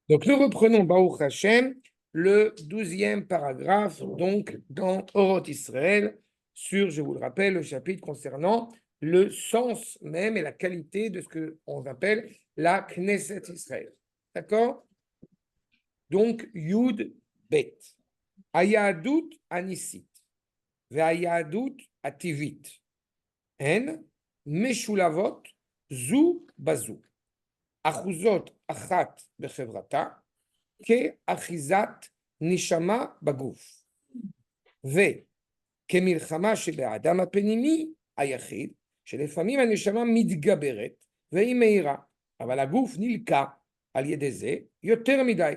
Donc, nous reprenons Baruch Hashem, le 12e paragraphe, donc, dans Oroth Israël, sur, je vous le rappelle, le chapitre concernant le sens même et la qualité de ce qu'on appelle la Knesset Israël. D'accord? Donc, Yud Bet. Ayahadut Anisit. Ve'ayahadut Ativit. En Meshulavot Zu Bazou. אחוזות אחת בחברתה כאחיזת נשמה בגוף וכמלחמה של האדם הפנימי היחיד שלפעמים הנשמה מתגברת והיא מהירה אבל הגוף נלקה על ידי זה יותר מדי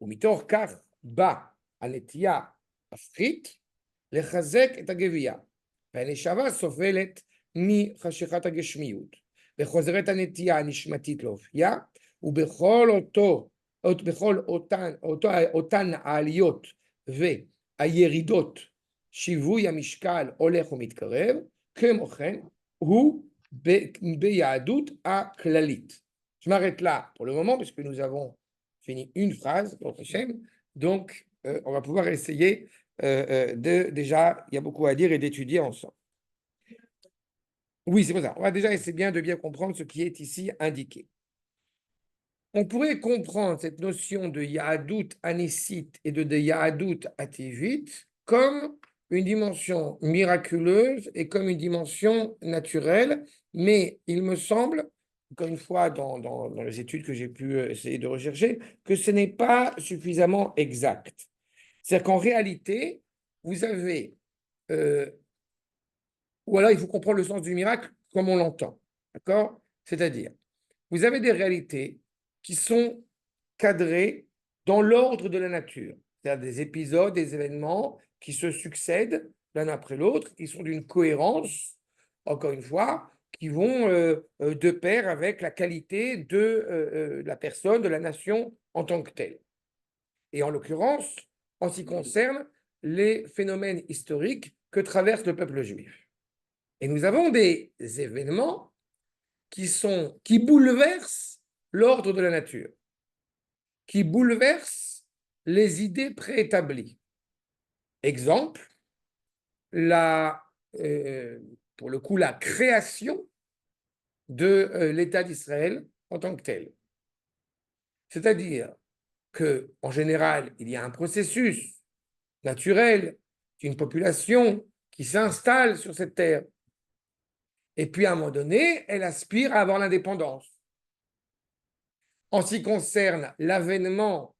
ומתוך כך בא הנטייה הפכית לחזק את הגבייה והנשמה סובלת מחשכת הגשמיות וחוזרת הנטייה הנשמתית להופיע, ובכל אותן העליות והירידות שיווי המשקל הולך ומתקרב, כמו כן הוא ביהדות הכללית. Je m'arrête là pour le moment parce que nous avons fini une phrase, donc on va pouvoir essayer déjà, il y a beaucoup à dire et d'étudier ensemble. Oui, c'est pour ça. On va déjà essayer de bien comprendre ce qui est ici indiqué. On pourrait comprendre cette notion de Yahadut Anisit et de Yahadut Ativit comme une dimension miraculeuse et comme une dimension naturelle, mais il me semble, encore une fois, dans les études que j'ai pu essayer de rechercher, que ce n'est pas suffisamment exact. C'est-à-dire qu'en réalité, vous avez ou alors il faut comprendre le sens du miracle comme on l'entend. D'accord? C'est-à-dire, vous avez des réalités qui sont cadrées dans l'ordre de la nature. C'est-à-dire des épisodes, des événements qui se succèdent l'un après l'autre, qui sont d'une cohérence, encore une fois, qui vont de pair avec la qualité de la personne, de la nation en tant que telle. Et en l'occurrence, en ce qui concerne les phénomènes historiques que traverse le peuple juif. Et nous avons des événements qui bouleversent l'ordre de la nature, qui bouleversent les idées préétablies. Exemple, pour le coup, la création de l'État d'Israël en tant que tel. C'est-à-dire qu'en général, il y a un processus naturel d'une population qui s'installe sur cette terre. Et puis, à un moment donné, elle aspire à avoir l'indépendance. En ce qui concerne l'événement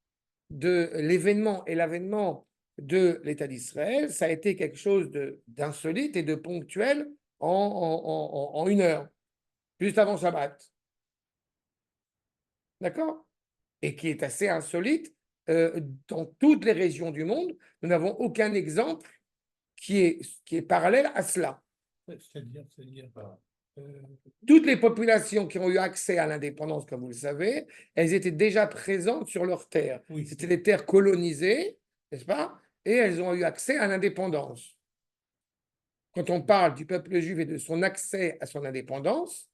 et l'avènement de l'État d'Israël, ça a été quelque chose d'insolite et de ponctuel en une heure, juste avant Shabbat. D'accord? Et qui est assez insolite dans toutes les régions du monde. Nous n'avons aucun exemple qui est parallèle à cela. C'est-à-dire toutes les populations qui ont eu accès à l'indépendance, comme vous le savez, elles étaient déjà présentes sur leurs terres. Oui. C'était des terres colonisées, n'est-ce pas? Et elles ont eu accès à l'indépendance. Quand on parle du peuple juif et de son accès à son indépendance,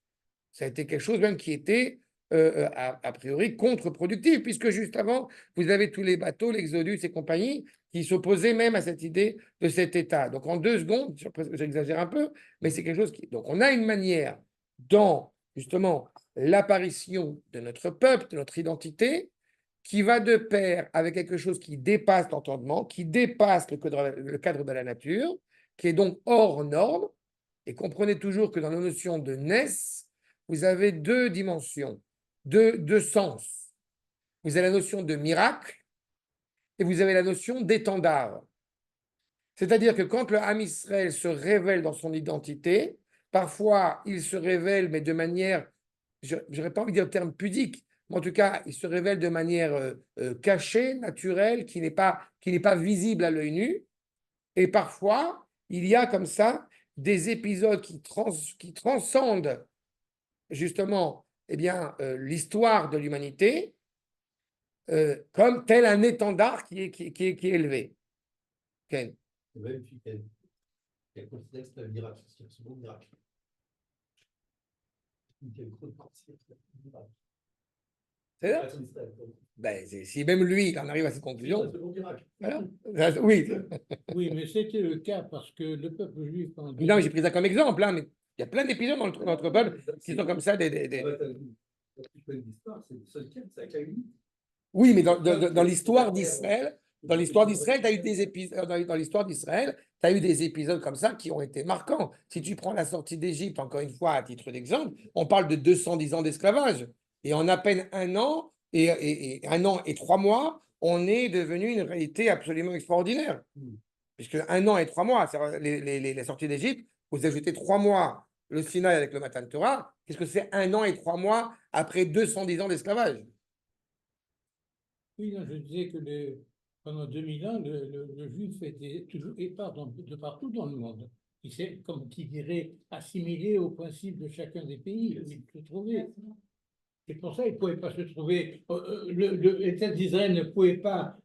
ça a été quelque chose même qui était a priori contre-productif, puisque juste avant, vous avez tous les bateaux, l'Exodus et compagnie, qui s'opposaient même à cette idée de cet État. Donc en 2 secondes, j'exagère un peu, mais c'est quelque chose qui... Donc on a une manière dans justement l'apparition de notre peuple, de notre identité, qui va de pair avec quelque chose qui dépasse l'entendement, qui dépasse le cadre de la nature, qui est donc hors norme. Et comprenez toujours que dans la notion de Ness, vous avez 2 dimensions, deux sens. Vous avez la notion de miracle et vous avez la notion d'étendard. C'est-à-dire que quand le Ham Israël se révèle dans son identité, parfois il se révèle, mais de manière, je n'aurais pas envie de dire le terme pudique, mais en tout cas, il se révèle de manière cachée, naturelle, qui n'est pas visible à l'œil nu. Et parfois, il y a comme ça des épisodes qui transcendent justement l'histoire de l'humanité comme tel un étendard qui est élevé. Ken. Même qui considère que c'est un miracle, c'est un second miracle. C'est ça? Ben, si même lui, il en arrive à cette conclusion. C'est bon miracle. Voilà. Oui. Oui, mais c'était le cas parce que le peuple juif, pendant Non, mais j'ai pris ça comme exemple, hein, mais il y a plein d'épisodes dans notre peuple qui sont comme ça. Tu fais une histoire, c'est le seul cas, c'est avec la limite. Oui, mais dans l'histoire d'Israël, tu as eu des épisodes, dans l'histoire d'Israël, tu as eu des épisodes comme ça qui ont été marquants. Si tu prends la sortie d'Égypte, encore une fois, à titre d'exemple, on parle de 210 ans d'esclavage. Et en à peine un an, et 1 an et 3 mois, on est devenu une réalité absolument extraordinaire. Puisque 1 an et 3 mois, les sorties d'Égypte, vous ajoutez 3 mois le Sinaï avec le Matan Torah, qu'est-ce que c'est 1 an et 3 mois après 210 ans d'esclavage? Oui, non, je disais que pendant 2000 ans, le juif était toujours, et pardon, de partout dans le monde. Il s'est, comme qui dirait, assimilé au principe de chacun des pays où il se trouvait. C'est pour ça qu'il ne pouvait pas se trouver. L'État d'Israël ne pouvait pas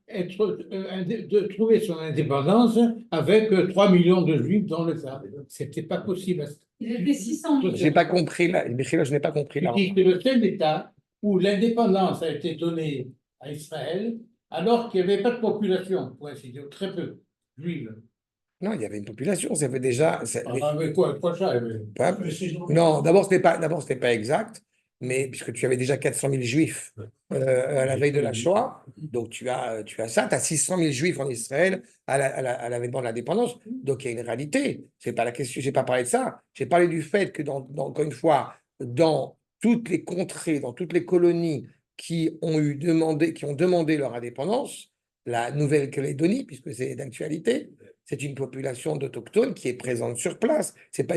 trouver son indépendance avec 3 millions de juifs dans le cas. Ce n'était pas possible. Il était 600 000. Je n'ai pas compris là. Je n'ai pas compris là. C'est le seul État où l'indépendance a été donnée à Israël alors qu'il n'y avait pas de population, pour ainsi dire, très peu juive. Non, il y avait une population, ça fait déjà. Avec quoi ça? Non, d'abord, ce n'était pas exact, mais puisque tu avais déjà 400 000 juifs à la veille de la Shoah, donc tu as ça, tu as 600 000 juifs en Israël à l'avènement de l'indépendance, donc il y a une réalité. C'est pas la question, je n'ai pas parlé de ça, j'ai parlé du fait que, encore une fois, dans toutes les contrées, dans toutes les colonies qui ont demandé leur indépendance, la Nouvelle-Calédonie, puisque c'est d'actualité, c'est une population d'autochtones qui est présente sur place. Ce n'est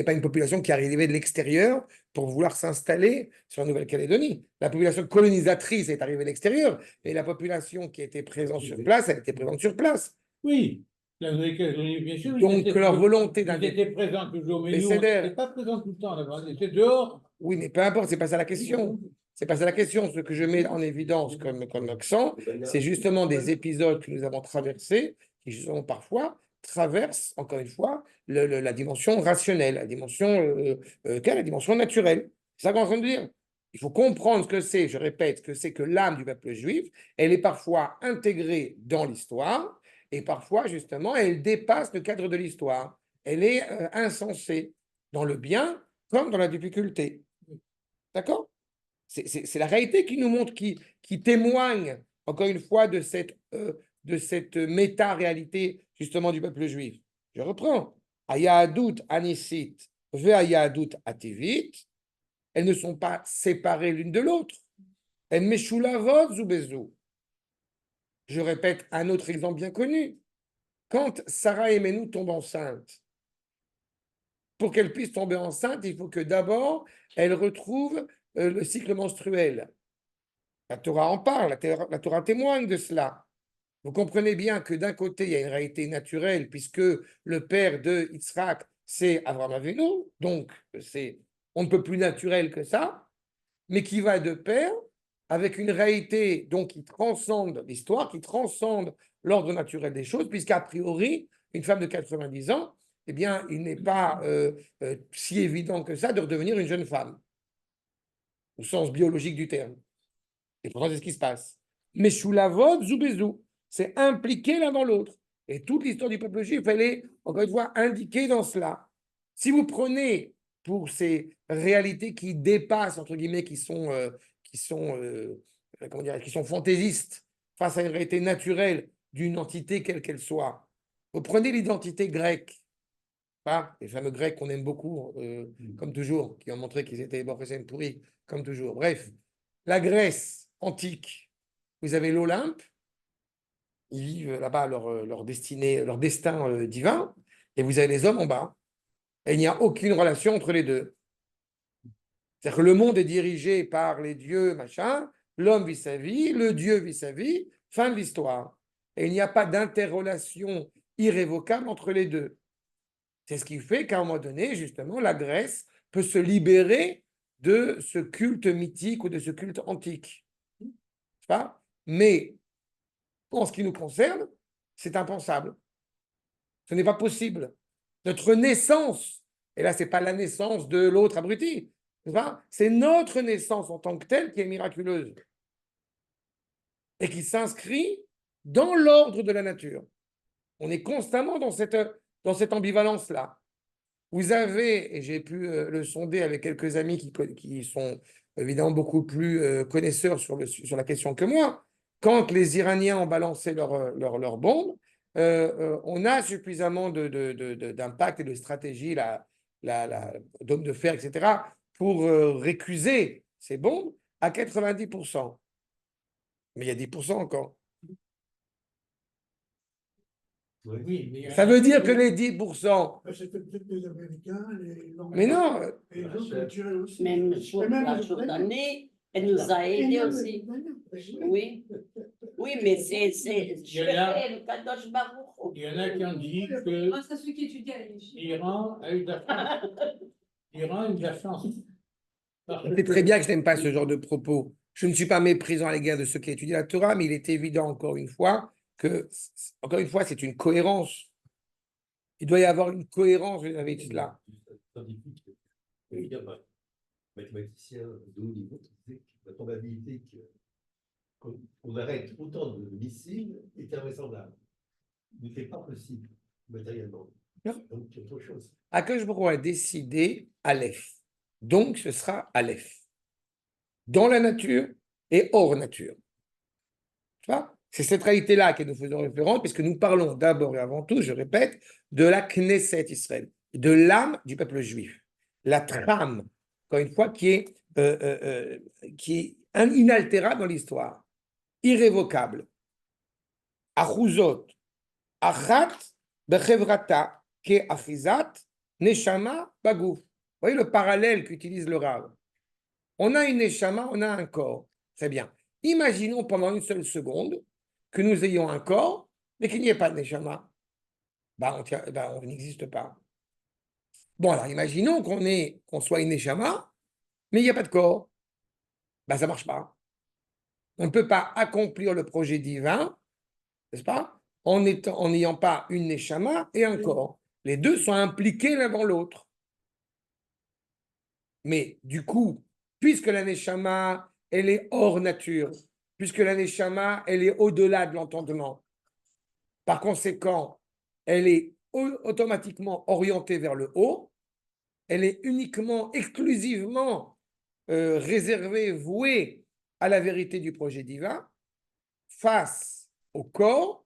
pas une population qui est arrivée de l'extérieur pour vouloir s'installer sur la Nouvelle-Calédonie. La population colonisatrice est arrivée de l'extérieur, et la population qui était présente sur place, elle était présente sur place. Oui, la Nouvelle-Calédonie, bien sûr. Donc leur volonté d'indépendance. Ils étaient présents toujours, mais nous, on c'est-à-dire- n'était pas présents tout le temps là-bas. On était dehors. Oui, mais peu importe, c'est pas ça la question. C'est pas ça la question. Ce que je mets en évidence comme accent, c'est justement des épisodes que nous avons traversés, qui justement parfois traversent, encore une fois, la dimension rationnelle, la dimension naturelle. C'est ça qu'on est en train de dire. Il faut comprendre ce que c'est, je répète, ce que c'est que l'âme du peuple juif. Elle est parfois intégrée dans l'histoire, et parfois, justement, elle dépasse le cadre de l'histoire. Elle est insensée, dans le bien comme dans la difficulté. D'accord? C'est la réalité qui nous montre, qui témoigne, encore une fois, de cette méta-réalité, justement, du peuple juif. Je reprends. Ayahadut anisit ve'ayahadut ativit, elles ne sont pas séparées l'une de l'autre. Elles meshulavot zubezou. Je répète un autre exemple bien connu. Quand Sarah Emenu tombe enceinte, pour qu'elle puisse tomber enceinte, il faut que d'abord, elle retrouve le cycle menstruel. La Torah en parle, la Torah témoigne de cela. Vous comprenez bien que d'un côté, il y a une réalité naturelle, puisque le père de Yitzhak, c'est Abraham Avinu, donc on ne peut plus naturel que ça, mais qui va de pair avec une réalité donc, qui transcende l'histoire, qui transcende l'ordre naturel des choses, puisqu'a priori, une femme de 90 ans, eh bien, il n'est pas si évident que ça de redevenir une jeune femme, au sens biologique du terme. Et pourtant, c'est ce qui se passe. Mais Shulavot, Zoubezou, c'est impliqué l'un dans l'autre. Et toute l'histoire du peuple juif, elle est, encore une fois, indiquée dans cela. Si vous prenez pour ces réalités qui dépassent, entre guillemets, qui sont fantaisistes face à une réalité naturelle d'une entité quelle qu'elle soit, vous prenez l'identité grecque, les fameux Grecs qu'on aime beaucoup, comme toujours, qui ont montré qu'ils étaient pourris, comme toujours. Bref, la Grèce antique, vous avez l'Olympe, ils vivent là-bas leur destin divin, et vous avez les hommes en bas, et il n'y a aucune relation entre les deux. C'est-à-dire que le monde est dirigé par les dieux, machin, l'homme vit sa vie, le dieu vit sa vie, fin de l'histoire. Et il n'y a pas d'interrelation irrévocable entre les deux. C'est ce qui fait qu'à un moment donné, justement, la Grèce peut se libérer de ce culte mythique ou de ce culte antique. Mais, en ce qui nous concerne, c'est impensable. Ce n'est pas possible. Notre naissance, et là, ce n'est pas la naissance de l'autre abruti, c'est notre naissance en tant que telle qui est miraculeuse. et qui s'inscrit dans l'ordre de la nature. On est constamment dans cette ambivalence-là. Vous avez, et j'ai pu le sonder avec quelques amis qui sont évidemment beaucoup plus connaisseurs sur la question que moi, quand les Iraniens ont balancé leur bombe, on a suffisamment d'impact et de stratégie, d'hommes de fer, etc., pour récuser ces bombes à 90%. Mais il y a 10% encore. Oui, mais Ça veut dire que les 10%. C'était peut-être les Américains, les Mais non, et les autres les tirés aussi. Même Et même la les Jordanie, elle nous a aidés aussi. Oui, oui, mais c'est Il y en a- le Kadosh Baruch. Il y en a qui ont dit que Grâce à ceux qui étudient à l'Égypte. l'Iran a eu de la chance. L'Iran a eu de la chance. Parce c'est très que- bien que je n'aime pas ce genre de propos. Je ne suis pas méprisant à l'égard de ceux qui étudient la Torah, mais il est évident, encore une fois, c'est une cohérence. Il doit y avoir une cohérence avec cela. Scientifique, il y a un mathématicien de haut niveau qui disait que la probabilité qu'on arrête autant de missiles est invraisemblable. Ce n'est pas possible matériellement. Non. Donc, il y a autre chose. Akadosh Baruch Hu a décidé Aleph. Donc, ce sera Aleph. Dans la nature et hors nature. Tu vois? C'est cette réalité-là que nous faisons référence, puisque nous parlons d'abord et avant tout, je répète, de la Knesset Israël, de l'âme du peuple juif. La trame, encore une fois, qui est inaltérable dans l'histoire, irrévocable. Achuzot, achat bechevrata, ke achizat, neshama bagouf. Vous voyez le parallèle qu'utilise le Rav. On a une neshama, on a un corps. Très bien. Imaginons pendant une seule seconde que nous ayons un corps, mais qu'il n'y ait pas de neshama. On n'existe pas. Bon, alors imaginons qu'on soit une neshama, mais il n'y a pas de corps. Ça ne marche pas. On ne peut pas accomplir le projet divin, n'est-ce pas, en n'ayant pas une neshama et un corps. Les deux sont impliqués l'un dans l'autre. Mais du coup, puisque la neshama, elle est hors nature, puisque la neshama, elle est au-delà de l'entendement, par conséquent, elle est automatiquement orientée vers le haut, elle est uniquement, exclusivement réservée, vouée à la vérité du projet divin, face au corps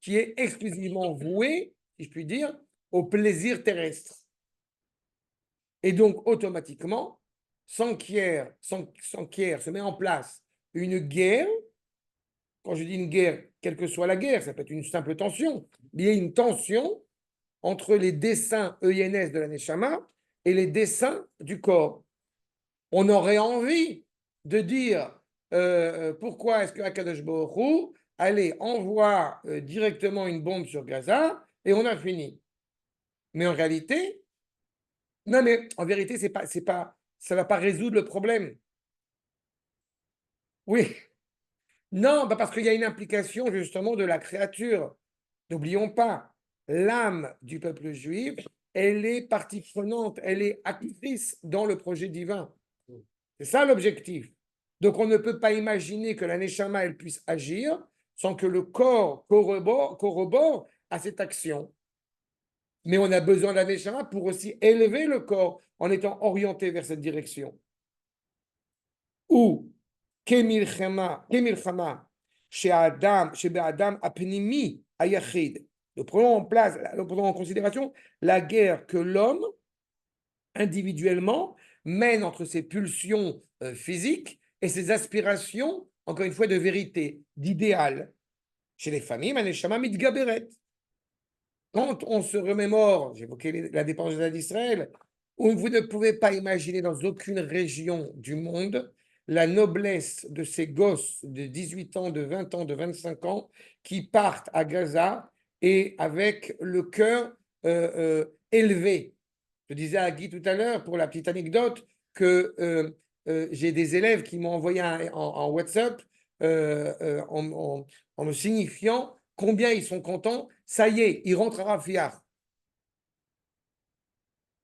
qui est exclusivement voué, si je puis dire, au plaisir terrestre. Et donc, automatiquement, sans qu'hier se met en place une guerre. Quand je dis une guerre, quelle que soit la guerre, ça peut être une simple tension. Il y a une tension entre les desseins EINS de la Neshama et les desseins du corps. On aurait envie de dire pourquoi est-ce que Akadosh Baruch Hu, allez, envoie directement une bombe sur Gaza et on a fini. Mais en réalité, non, mais en vérité, ça ne va pas résoudre le problème. Oui. Non, parce qu'il y a une implication justement de la créature. N'oublions pas, l'âme du peuple juif, elle est partie prenante, elle est actrice dans le projet divin. C'est ça l'objectif. Donc on ne peut pas imaginer que la Neshama, elle puisse agir sans que le corps corrobore à cette action. Mais on a besoin de la Neshama pour aussi élever le corps en étant orienté vers cette direction. Ou Kemilchama, chez Adam Apnimi Ayachid. Nous prenons en considération la guerre que l'homme, individuellement, mène entre ses pulsions physiques et ses aspirations, encore une fois, de vérité, d'idéal. Chez les familles, Maneshama Mitgaberet. Quand on se remémore, j'évoquais la dépendance d'Israël, où vous ne pouvez pas imaginer dans aucune région du monde la noblesse de ces gosses de 18 ans, de 20 ans, de 25 ans qui partent à Gaza et avec le cœur élevé. Je disais à Guy tout à l'heure, pour la petite anecdote, que j'ai des élèves qui m'ont envoyé en WhatsApp en me signifiant combien ils sont contents. Ça y est, ils rentrent à Rafiach.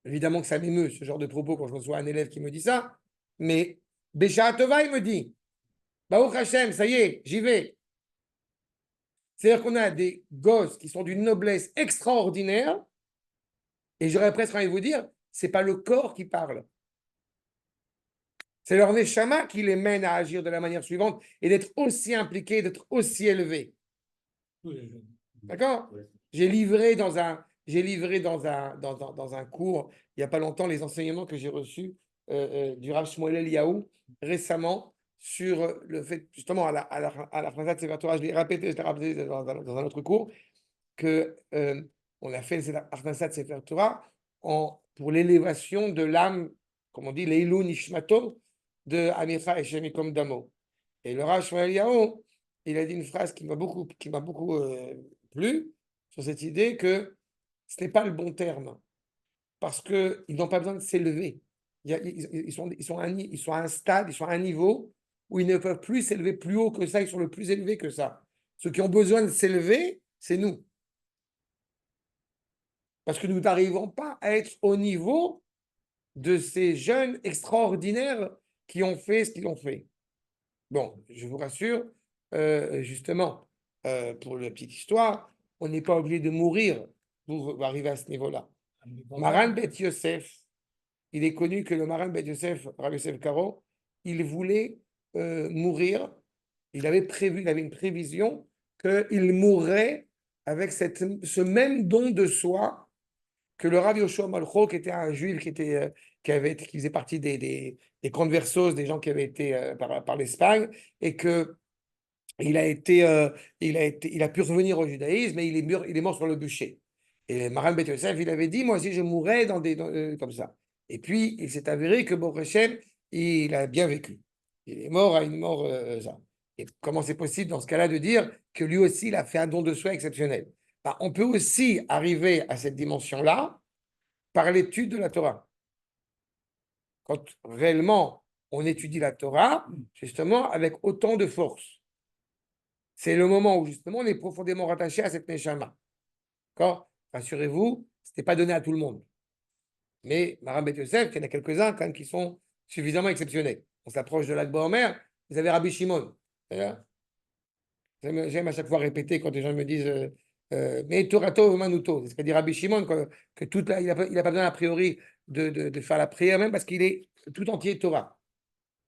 Évidemment que ça m'émeut, ce genre de propos, quand je reçois un élève qui me dit ça, mais Bécha Tova, il me dit, Baruch Hashem, ça y est, j'y vais. C'est-à-dire qu'on a des gosses qui sont d'une noblesse extraordinaire, et j'aurais presque envie de vous dire, c'est pas le corps qui parle. C'est leur neshama qui les mène à agir de la manière suivante et d'être aussi impliqués, d'être aussi élevés. tous les jours. D'accord? Ouais. J'ai livré dans un cours, il n'y a pas longtemps, les enseignements que j'ai reçus du Rav Shmuel Eliyahu récemment sur le fait, justement, à la Knesset Sefer Torah, je l'ai répété dans un autre cours, que on a fait la Knesset Sefer Torah pour l'élévation de l'âme, comme on dit, l'Eilu Nishmato de Amicha et Shemikom Damo. Et le Rav Shmuel Eliyahu, il a dit une phrase qui m'a beaucoup plu sur cette idée que ce n'est pas le bon terme parce qu'ils n'ont pas besoin de s'élever. Ils sont à un stade, ils sont à un niveau où ils ne peuvent plus s'élever plus haut que ça, ils sont le plus élevés que ça. Ceux qui ont besoin de s'élever, c'est nous. Parce que nous n'arrivons pas à être au niveau de ces jeunes extraordinaires qui ont fait ce qu'ils ont fait. Bon, je vous rassure, justement, pour la petite histoire, on n'est pas obligé de mourir pour arriver à ce niveau-là. Maran Bet Yosef, il est connu que le Maran Bet Yosef, Rav Yosef Karo, il voulait mourir. Il avait une prévision qu'il mourrait avec ce même don de soi que le Rav Yoshua Malcho, qui était un juif qui faisait partie des conversos, des gens qui avaient été par l'Espagne, et que il a pu revenir au judaïsme, et il est mort sur le bûcher. Et Maran Bet Yosef, il avait dit, moi aussi je mourrais comme ça. Et puis, il s'est avéré que Baruch Hashem, il a bien vécu. Il est mort à une mort ça. Et comment c'est possible dans ce cas-là de dire que lui aussi, il a fait un don de soi exceptionnel? Ben, on peut aussi arriver à cette dimension-là par l'étude de la Torah. Quand réellement on étudie la Torah, justement, avec autant de force. C'est le moment où, justement, on est profondément rattaché à cette Neshama. D'accord? Rassurez-vous, ce n'était pas donné à tout le monde. Mais Maran Bet Yosef, il y en a quelques-uns quand même qui sont suffisamment exceptionnels. On s'approche de l'Akba Omer, vous avez Rabbi Shimon. J'aime à chaque fois répéter quand les gens me disent mais Torato Manuto, c'est-à-dire Rabbi Shimon, que il n'a pas besoin a priori de faire la prière même parce qu'il est tout entier Torah.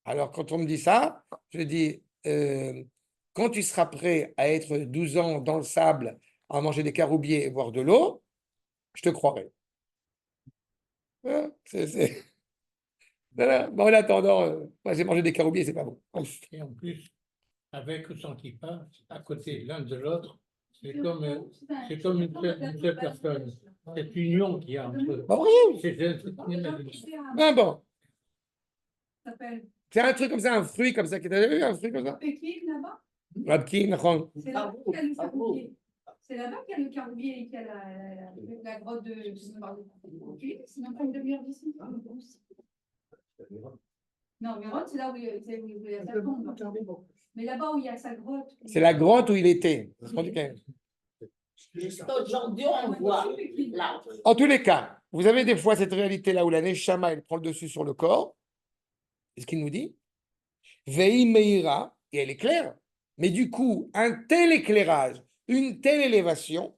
Alors quand on me dit ça, je dis quand tu seras prêt à être 12 ans dans le sable, à manger des caroubiers et boire de l'eau, je te croirai. Voilà, voilà. Bon, en attendant, moi j'ai mangé des caroubiers, c'est pas bon. Et en plus, avec ou sans kippa, à côté l'un de l'autre, c'est comme une seule personne. Cette union qu'il y a entre eux. Bon, rien. C'est Ah, bon. C'est un truc comme ça, un fruit comme ça. Qui t'as vu un fruit comme ça? Pékin, là-bas? Rabki, Nachon. C'est là-bas qu'il y a le caroubier. C'est là-bas qu'il y a le caroubier et qu'il y a la grotte de. Oui, c'est même pas une demi-heure d'ici. Non, Méron, c'est là où il y a sa tombe. Mais là-bas où il y a sa grotte. C'est la grotte où il était. Aujourd'hui, on voit là. En tous les cas, vous avez des fois cette réalité-là où la Neshama, elle prend le dessus sur le corps. C'est ce qu'il nous dit. Vei Meira, et elle est claire. Mais du coup, un tel éclairage, une telle élévation,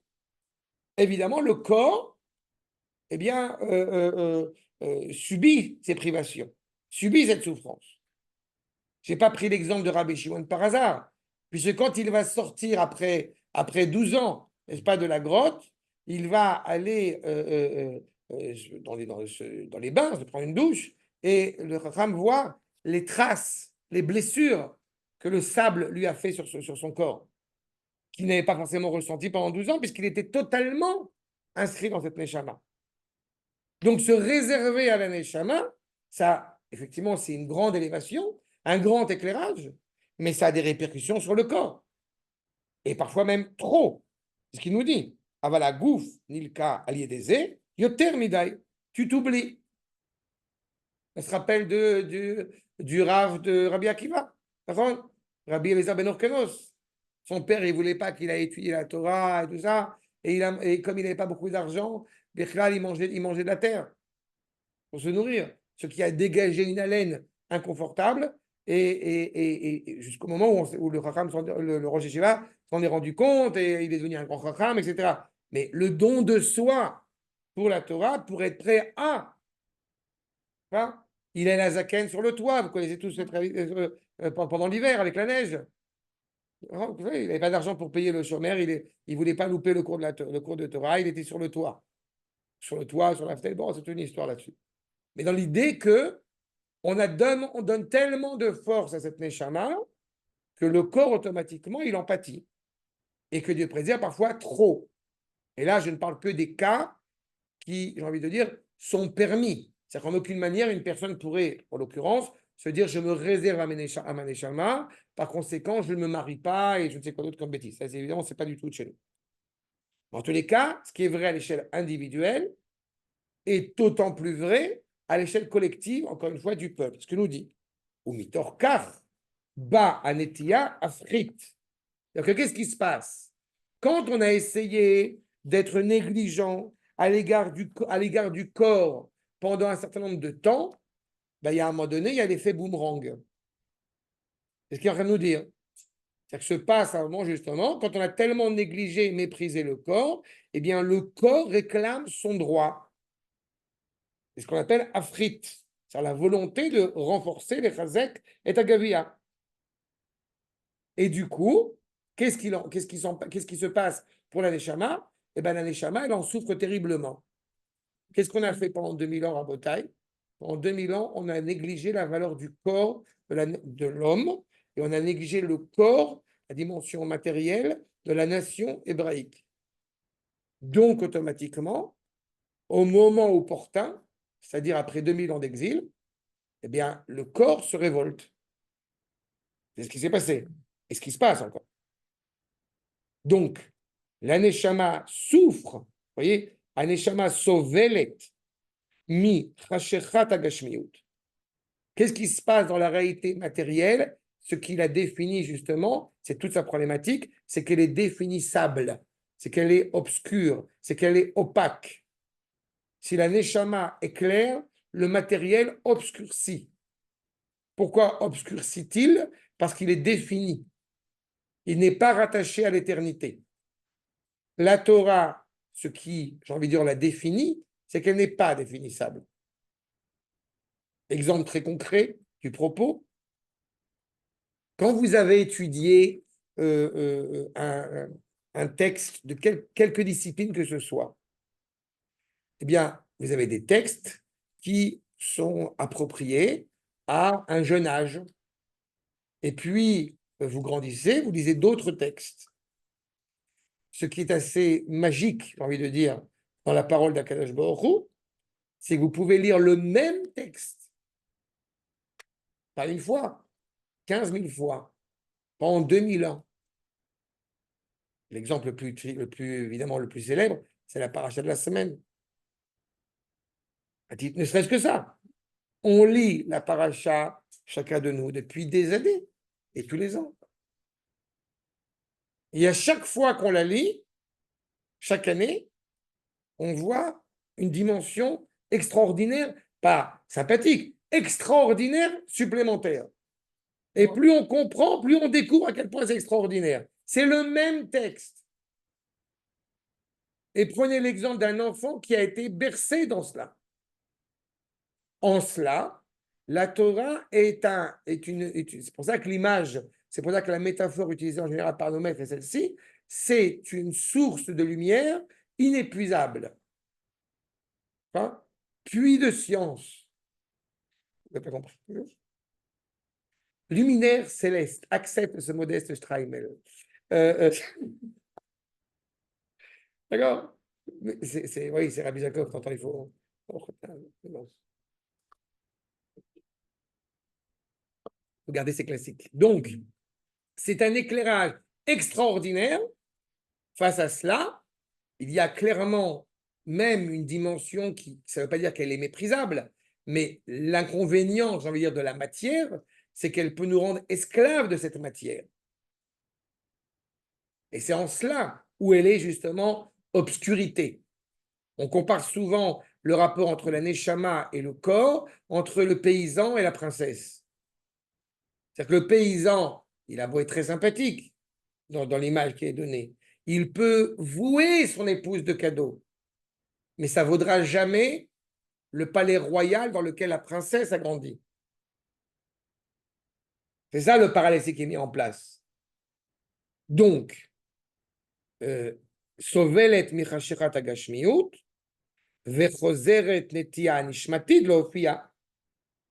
évidemment, le corps, eh bien, subit ces privations, subit cette souffrance. Je n'ai pas pris l'exemple de Rabbi Shimon par hasard, puisque quand il va sortir après 12 ans, n'est-ce pas, de la grotte, il va aller dans les bains, se prendre une douche, et le Chacham voit les traces, les blessures que le sable lui a fait sur son corps, qu'il n'avait pas forcément ressenti pendant 12 ans, puisqu'il était totalement inscrit dans cette Neshama. Donc, se réserver à la Neshama, ça, effectivement, c'est une grande élévation, un grand éclairage, mais ça a des répercussions sur le corps. Et parfois même trop. C'est ce qu'il nous dit. Avala gouf nilka aliedeze, yoter midai. Tu t'oublies. On se rappelle du Rav de Rabbi Akiva. Rabbi Eliezer ben Orkenos. Son père, il ne voulait pas qu'il ait étudié la Torah et tout ça. Et comme il n'avait pas beaucoup d'argent, il mangeait de la terre pour se nourrir. Ce qui a dégagé une haleine inconfortable. et jusqu'au moment où le Chacham, le Rosh Yeshiva s'en est rendu compte et il est devenu un grand Chacham, etc. Mais le don de soi pour la Torah, pour être prêt à. Hein, il a la zaken sur le toit, vous connaissez tous pendant l'hiver avec la neige. Vous savez, il n'avait pas d'argent pour payer le chômeur, il ne voulait pas louper le cours de Torah, il était sur le toit. Sur le toit, sur la fenêtre, bon, c'est une histoire là-dessus. Mais dans l'idée que on donne tellement de force à cette neshama que le corps automatiquement, il en pâtit. Et que Dieu préserve parfois trop. Et là, je ne parle que des cas qui, j'ai envie de dire, sont permis. C'est-à-dire qu'en aucune manière, une personne pourrait, en l'occurrence, se dire je me réserve à ma neshama, par conséquent, je ne me marie pas et je ne sais quoi d'autre comme bêtise. Ça, évidemment, ce n'est pas du tout de chez nous. En tous les cas, ce qui est vrai à l'échelle individuelle est d'autant plus vrai à l'échelle collective, encore une fois, du peuple. Ce que nous dit Umitor Kar, Ba Anetia Afrit. C'est-à-dire que qu'est-ce qui se passe? Quand on a essayé d'être négligent à l'égard du corps pendant un certain nombre de temps, ben, il y a un moment donné, il y a l'effet boomerang. C'est ce qu'il est en train de nous dire. C'est-à-dire que se passe un moment, justement, quand on a tellement négligé et méprisé le corps, eh bien, le corps réclame son droit. C'est ce qu'on appelle afrit. C'est la volonté de renforcer les chazek et tagavia. Et du coup, qu'est-ce qui se passe pour la neshama? Eh bien, la neshama, elle en souffre terriblement. Qu'est-ce qu'on a fait pendant 2000 ans à Botaï? Pendant 2000 ans, on a négligé la valeur du corps de l'homme et on a négligé le corps, la dimension matérielle de la nation hébraïque. Donc, automatiquement, au moment opportun, c'est-à-dire après 2000 ans d'exil, eh bien, le corps se révolte. C'est ce qui s'est passé et ce qui se passe encore. Donc, l'aneshama souffre, vous voyez, aneshama sovelet mi chashechat agashmiut. Qu'est-ce qui se passe dans la réalité matérielle? Ce qu'il a défini justement, c'est toute sa problématique, c'est qu'elle est définissable, c'est qu'elle est obscure, c'est qu'elle est opaque. Si la neshama est claire, le matériel obscurcit. Pourquoi obscurcit-il? Parce qu'il est défini. Il n'est pas rattaché à l'éternité. La Torah, ce qui, j'ai envie de dire, la définit, c'est qu'elle n'est pas définissable. Exemple très concret du propos. Quand vous avez étudié un texte de quelque discipline que ce soit, eh bien, vous avez des textes qui sont appropriés à un jeune âge. Et puis, vous grandissez, vous lisez d'autres textes. Ce qui est assez magique, j'ai envie de dire, dans la parole d'Akadosh Baruch Hu, c'est que vous pouvez lire le même texte, pas une fois, 15 000 fois, pendant 2000 ans. L'exemple évidemment le plus célèbre, c'est la paracha de la semaine. Ne serait-ce que ça. On lit la paracha, chacun de nous, depuis des années, et tous les ans. Et à chaque fois qu'on la lit, chaque année, on voit une dimension extraordinaire, pas sympathique, extraordinaire supplémentaire. Et plus on comprend, plus on découvre à quel point c'est extraordinaire. C'est le même texte. Et prenez l'exemple d'un enfant qui a été bercé dans cela. En cela, la Torah c'est pour ça que l'image, c'est pour ça que la métaphore utilisée en général par nos maîtres est celle-ci, c'est une source de lumière inépuisable. Hein? Puits de science. Vous n'avez pas compris? Luminaire céleste, accepte ce modeste Streimel. D'accord? Oui, c'est Rabbi Jacob, quand il faut. Regardez ces classiques. Donc, c'est un éclairage extraordinaire. Face à cela, il y a clairement même une dimension ça ne veut pas dire qu'elle est méprisable, mais l'inconvénient, j'ai envie de dire, de la matière, c'est qu'elle peut nous rendre esclaves de cette matière. Et c'est en cela où elle est justement obscurité. On compare souvent le rapport entre la neshama et le corps, entre le paysan et la princesse. C'est-à-dire que le paysan, il a beau être très sympathique dans l'image qui est donnée, il peut vouer son épouse de cadeaux, mais ça ne vaudra jamais le palais royal dans lequel la princesse a grandi. C'est ça le parallèle qui est mis en place. Donc, Sovelet michashirat agashmiut, vechozeret netia nishmatid loofia.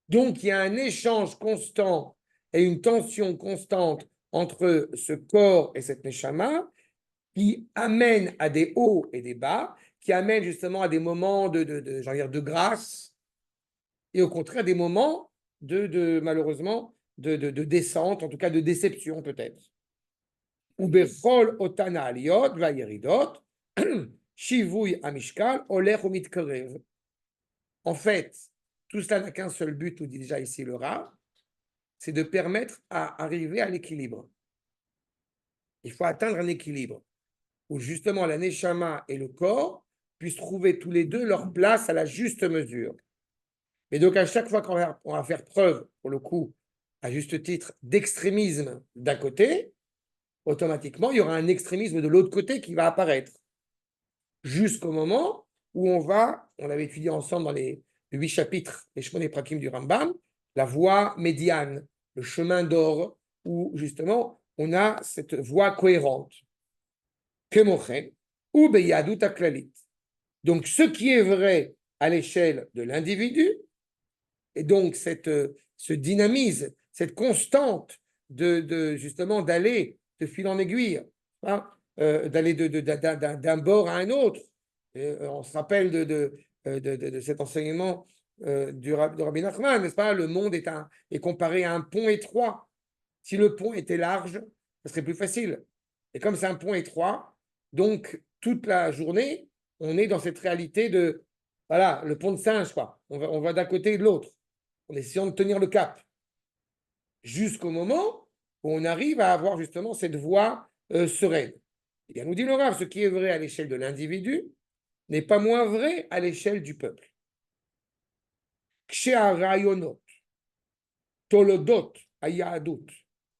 Donc, il y a un échange constant et une tension constante entre ce corps et cette neshama qui amène à des hauts et des bas, qui amène justement à des moments de grâce et au contraire des moments malheureusement de descente, en tout cas de déception peut-être. Ou bechol otana aliot vayeridot shivui amishkal oler umitkarev. En fait, tout cela n'a qu'un seul but, nous dit déjà ici le Rav, c'est de permettre à arriver à l'équilibre. Il faut atteindre un équilibre où justement la neshama et le corps puissent trouver tous les deux leur place à la juste mesure. Et donc à chaque fois qu'on va faire preuve, pour le coup, à juste titre, d'extrémisme d'un côté, automatiquement, il y aura un extrémisme de l'autre côté qui va apparaître. Jusqu'au moment où on l'avait étudié ensemble dans les 8 chapitres, les Shmoné Prakim du Rambam, la voie médiane, le chemin d'or, où justement on a cette voie cohérente. Kemochen, ou beyadut aklalit. Donc ce qui est vrai à l'échelle de l'individu, et donc ce dynamisme, cette constante justement d'aller de fil en aiguille, hein, d'aller d'un bord à un autre. On se rappelle de cet enseignement de Rabbi Nachman, n'est-ce pas? Le monde est comparé à un pont étroit. Si le pont était large, ce serait plus facile. Et comme c'est un pont étroit, donc toute la journée, on est dans cette réalité voilà, le pont de singe, quoi. On va d'un côté et de l'autre, en essayant de tenir le cap, jusqu'au moment où on arrive à avoir justement cette voie sereine. Et bien, nous dit le Rav, ce qui est vrai à l'échelle de l'individu n'est pas moins vrai à l'échelle du peuple. Kshe rayonot, tolodot, ayadut,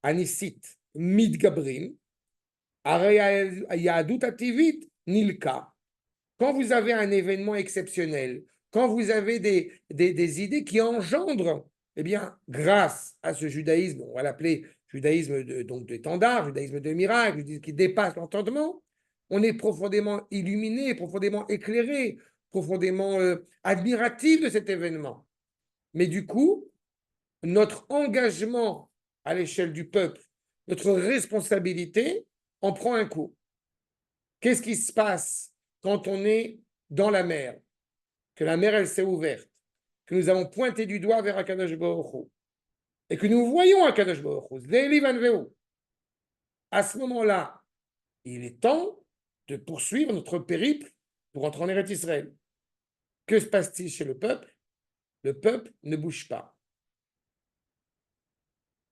anisit, midgabrim, ayadut ativit, nilka. Quand vous avez un événement exceptionnel, quand vous avez des idées qui engendrent, eh bien, grâce à ce judaïsme, on va l'appeler judaïsme donc d'étendard, judaïsme de miracle, qui dépasse l'entendement, on est profondément illuminé, profondément éclairé, profondément admiratif de cet événement. Mais du coup, notre engagement à l'échelle du peuple, notre responsabilité en prend un coup. Qu'est-ce qui se passe quand on est dans la mer, que la mer, elle s'est ouverte, que nous avons pointé du doigt vers Akadosh Baruch Hu, et que nous voyons Akadosh Baruch Hu, à ce moment-là, il est temps de poursuivre notre périple pour entrer en Eretz Israël. Que se passe-t-il chez le peuple? Le peuple ne bouge pas.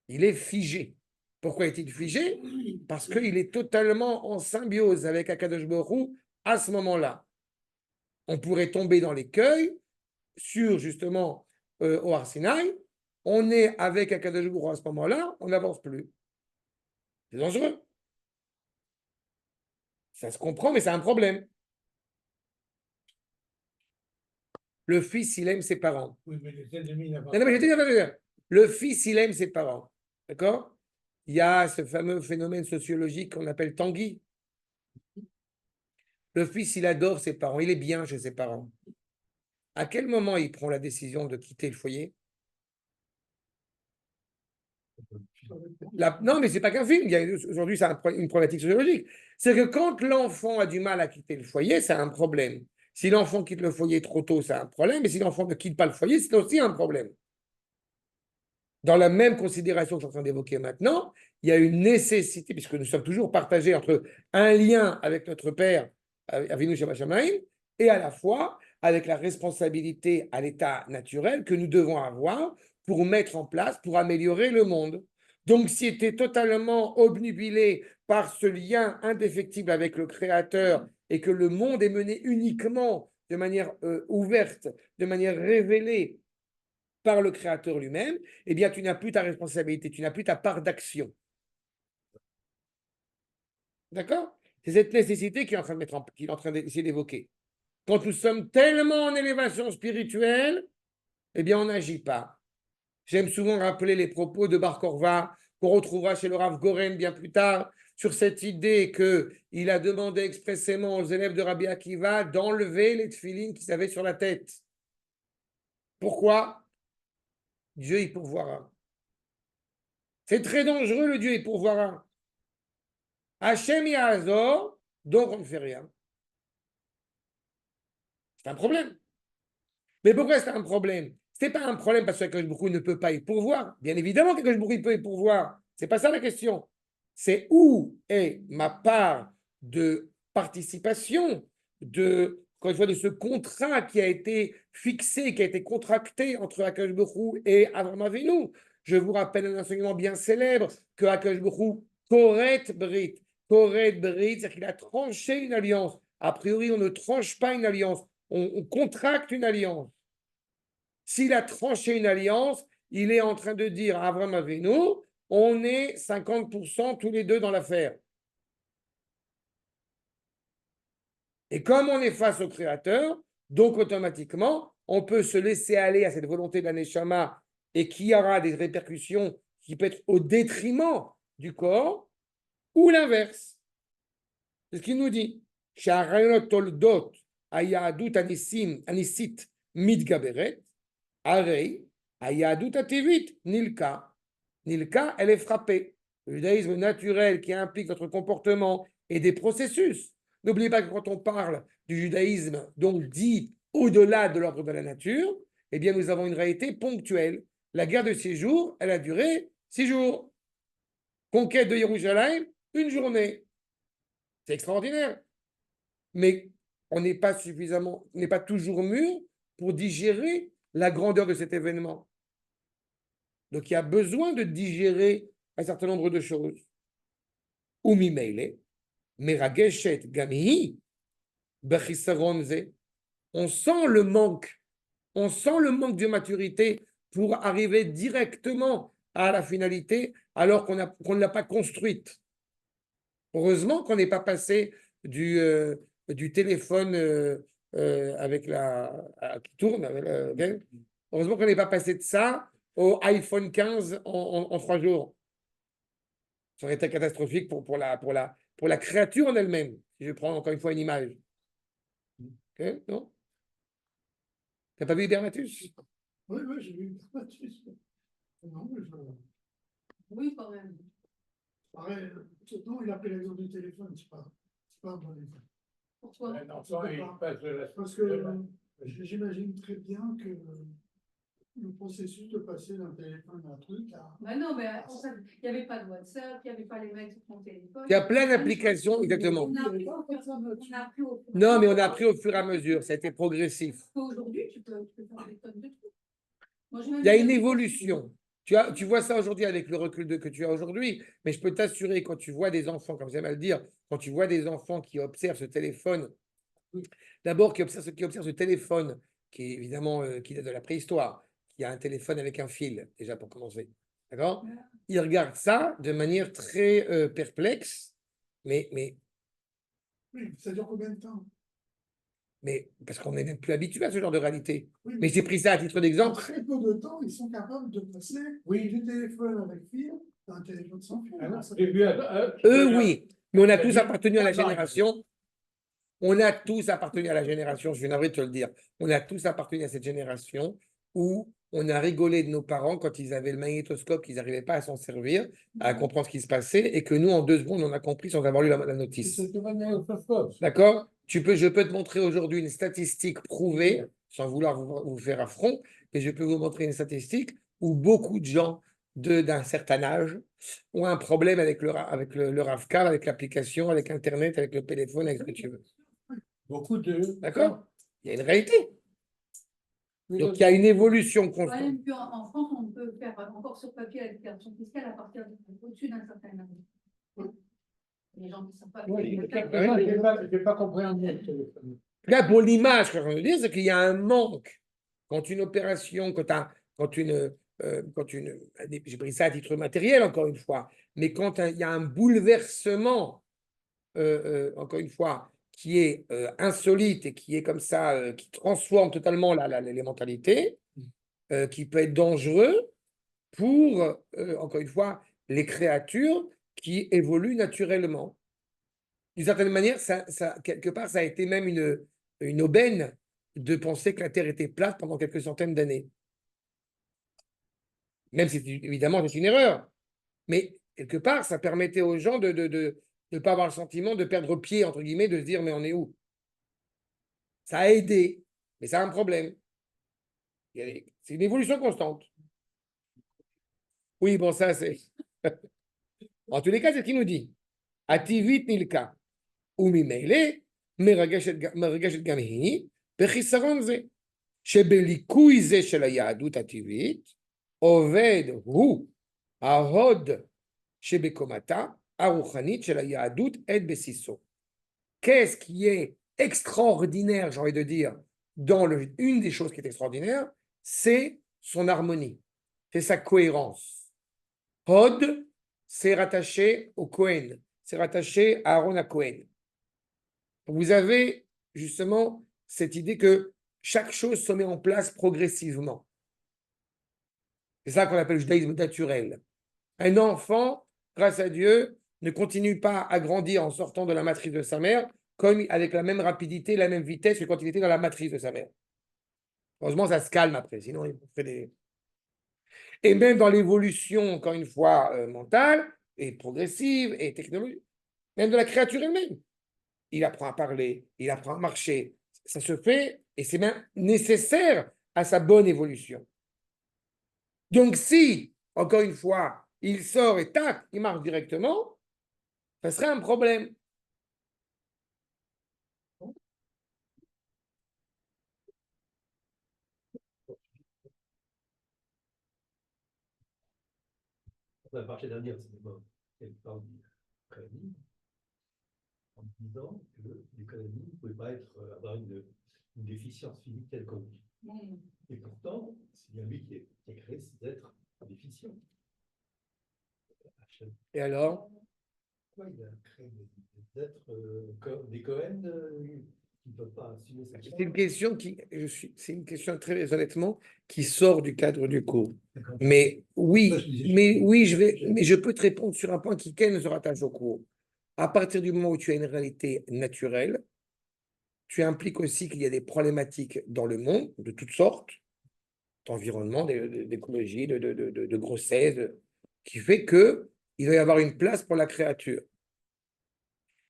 Il est figé. Pourquoi est-il figé? Parce qu'il est totalement en symbiose avec Akadosh Baruch Hu à ce moment-là. On pourrait tomber dans l'écueil sur justement au Har Sinaï, on est avec Akadosh Baruch Hu à ce moment-là, on n'avance plus. C'est dangereux. Ça se comprend, mais c'est un problème. Le fils, il aime ses parents. Oui, mais les ennemis n'avancent Non, mais je vais te dire. Le fils, il aime ses parents. D'accord? Il y a ce fameux phénomène sociologique qu'on appelle Tanguy. Le fils, il adore ses parents, il est bien chez ses parents. À quel moment il prend la décision de quitter le foyer? Non, mais ce n'est pas qu'un film. Aujourd'hui, c'est une problématique sociologique. C'est que quand l'enfant a du mal à quitter le foyer, c'est un problème. Si l'enfant quitte le foyer trop tôt, c'est un problème. Et si l'enfant ne quitte pas le foyer, c'est aussi un problème. Dans la même considération que je suis en train d'évoquer maintenant, il y a une nécessité, puisque nous sommes toujours partagés entre un lien avec notre Père, Avinu Shamaim, et à la fois avec la responsabilité à l'état naturel que nous devons avoir pour mettre en place, pour améliorer le monde. Donc, si tu es totalement obnubilé par ce lien indéfectible avec le Créateur et que le monde est mené uniquement de manière ouverte, de manière révélée par le Créateur lui-même, eh bien, tu n'as plus ta responsabilité, tu n'as plus ta part d'action. D'accord? C'est cette nécessité qu'il est en train de qu'il est en train d'essayer d'évoquer. Quand nous sommes tellement en élévation spirituelle, eh bien, on n'agit pas. J'aime souvent rappeler les propos de Bar Korva, qu'on retrouvera chez le Rav Goren bien plus tard, sur cette idée qu'il a demandé expressément aux élèves de Rabbi Akiva d'enlever les tefilines qu'ils avaient sur la tête. Pourquoi? Dieu y pourvoira. C'est très dangereux, le Dieu y pourvoira. Hachem Yahazor, donc on ne fait rien. C'est un problème. Mais pourquoi c'est un problème? Ce n'est pas un problème parce que Akash ne peut pas y pourvoir. Bien évidemment qu'Akash peut y pourvoir. Ce n'est pas ça la question. C'est où est ma part de participation quand je vois de ce contrat qui a été fixé, qui a été contracté entre Akash et Avraham Avinu. Je vous rappelle un enseignement bien célèbre que Akash Koret Brit. Koret Brit, c'est-à-dire qu'il a tranché une alliance. A priori, on ne tranche pas une alliance. On contracte une alliance. S'il a tranché une alliance, il est en train de dire à Avraham Avinu, on est 50% tous les deux dans l'affaire. Et comme on est face au Créateur, donc automatiquement, on peut se laisser aller à cette volonté de la Neshama et qui aura des répercussions qui peuvent être au détriment du corps, ou l'inverse. C'est ce qu'il nous dit. Toldot Ayadut Anisit Midgaberet. Arei, Ayadut Ativit, Nilka. Nilka, elle est frappée. Le judaïsme naturel qui implique notre comportement et des processus. N'oubliez pas que quand on parle du judaïsme, donc dit au-delà de l'ordre de la nature, eh bien nous avons une réalité ponctuelle. La guerre de 6 jours, elle a duré 6 jours. Conquête de Jérusalem, une journée. C'est extraordinaire. Mais on n'est pas suffisamment, on n'est pas toujours mûr pour digérer la grandeur de cet événement. Donc, il y a besoin de digérer un certain nombre de choses. Umi meile, merageshet gamihi, bechisaronze. On sent le manque de maturité pour arriver directement à la finalité alors qu'on ne l'a pas construite. Heureusement qu'on n'est pas passé du téléphone avec qui tourne. Heureusement qu'on n'est pas passé de ça au iPhone 15 en 3 jours. Ça aurait été catastrophique pour la créature en elle-même. Si je prends encore une fois une image. Okay, non? Tu n'as pas vu Hybernatus? Oui, j'ai vu Hybernatus. Non, mais Oui, quand même. pareil, non, il a pris l'exemple du téléphone, c'est pas un bon exemple. Pourquoi? Parce que j'imagine très bien que le processus de passer d'un téléphone à un truc à... Non, mais il n'y avait pas de WhatsApp, il n'y avait pas les mecs sur ton téléphone. Il y a plein d'applications, exactement. On a appris au fur Non, mais on a appris au fur et à mesure. Ça a été progressif. Aujourd'hui, tu peux faire des tonnes de trucs. Il y a une évolution. Tu vois ça aujourd'hui avec le recul que tu as aujourd'hui, mais je peux t'assurer, quand tu vois des enfants, comme j'aime à le dire, quand tu vois des enfants qui observent ce téléphone, d'abord qui observent ce téléphone, qui est évidemment qui date de la préhistoire, qui a un téléphone avec un fil, déjà pour commencer. D'accord? Ils regardent ça de manière très perplexe, mais Oui, ça dure combien de temps? mais parce qu'on n'est même plus habitué à ce genre de réalité. Oui, Mais j'ai pris ça à titre en d'exemple. très peu de temps, ils sont capables de passer du téléphone avec fil à un téléphone sans fil. Eux, oui, mais on a tous appartenu à la génération. On a tous appartenu à la génération, je suis navré de te le dire, on a tous appartenu à cette génération où on a rigolé de nos parents quand ils avaient le magnétoscope, qu'ils n'arrivaient pas à s'en servir, à comprendre ce qui se passait, et que nous, en 2 secondes, on a compris sans avoir lu la notice. D'accord? Je peux te montrer aujourd'hui une statistique prouvée, sans vouloir vous faire affront, mais je peux vous montrer une statistique où beaucoup de gens d'un certain âge ont un problème avec le RAV4, avec l'application, avec Internet, avec le téléphone, avec ce que tu veux. Beaucoup de... D'accord? Il y a une réalité. Donc, il y a une évolution constante. Même qu'en France, on peut faire encore sur papier la déclaration fiscale à partir au-dessus d'un certain âge. Les gens qui ne sont pas... Je n'ai pas compris un mot. Là, pour l'image, ce que je veux dire, c'est qu'il y a un manque. Quand une opération, quand j'ai pris ça à titre matériel, encore une fois, mais quand il y a un bouleversement, encore une fois, qui est insolite et qui est comme ça, qui transforme totalement les mentalités, qui peut être dangereux pour, encore une fois, les créatures qui évoluent naturellement. D'une certaine manière, quelque part, ça a été même une aubaine de penser que la Terre était plate pendant quelques centaines d'années. Même si, évidemment, c'est une erreur. Mais quelque part, ça permettait aux gens de ne pas avoir le sentiment de perdre pied, entre guillemets, de se dire, mais on est où? Ça a aidé, mais ça a un problème. C'est une évolution constante. Oui, bon, ça, c'est... En tous les cas, c'est ce qu'il nous dit. Ativit nilka. וממילא מרגשת גם היא בחיסרון זה, שבליקוי זה של היהדות הטבעית עובד הוא ההוד שבקומתה הרוחנית של היהדות את בסיסו. Qu'est-ce qui est extraordinaire, j'ai envie de dire, une des choses qui est extraordinaire, c'est son harmonie, c'est sa cohérence. Hod, c'est rattaché au Kohen, c'est rattaché à Aaron à Kohen. Vous avez justement cette idée que chaque chose se met en place progressivement. C'est ça qu'on appelle le judaïsme naturel. Un enfant, grâce à Dieu, ne continue pas à grandir en sortant de la matrice de sa mère, comme avec la même rapidité, la même vitesse que quand il était dans la matrice de sa mère. Heureusement, ça se calme après, sinon il fait des... Et même dans l'évolution, encore une fois, mentale, et progressive, et technologique, même de la créature elle-même. Il apprend à parler, il apprend à marcher. Ça se fait et c'est même nécessaire à sa bonne évolution. Donc si, encore une fois, il sort et tac, il marche directement, ça serait un problème. On a parlé dernière, elle parle d'économie, en disant que l'économie ne pouvait pas avoir une déficience physique quelconque. Et pourtant, c'est bien lui qui a créé ces êtres déficients. Et alors? Pourquoi il a créé des êtres, des Cohen qui ne peuvent pas assumer cette C'est une question c'est une question très honnêtement qui sort du cadre du cours. Mais oui, mais je peux te répondre sur un point qui se rattache au cours. À partir du moment où tu as une réalité naturelle, tu impliques aussi qu'il y a des problématiques dans le monde de toutes sortes, d'environnement, d'écologie, de grossesse, qui fait que il doit y avoir une place pour la créature.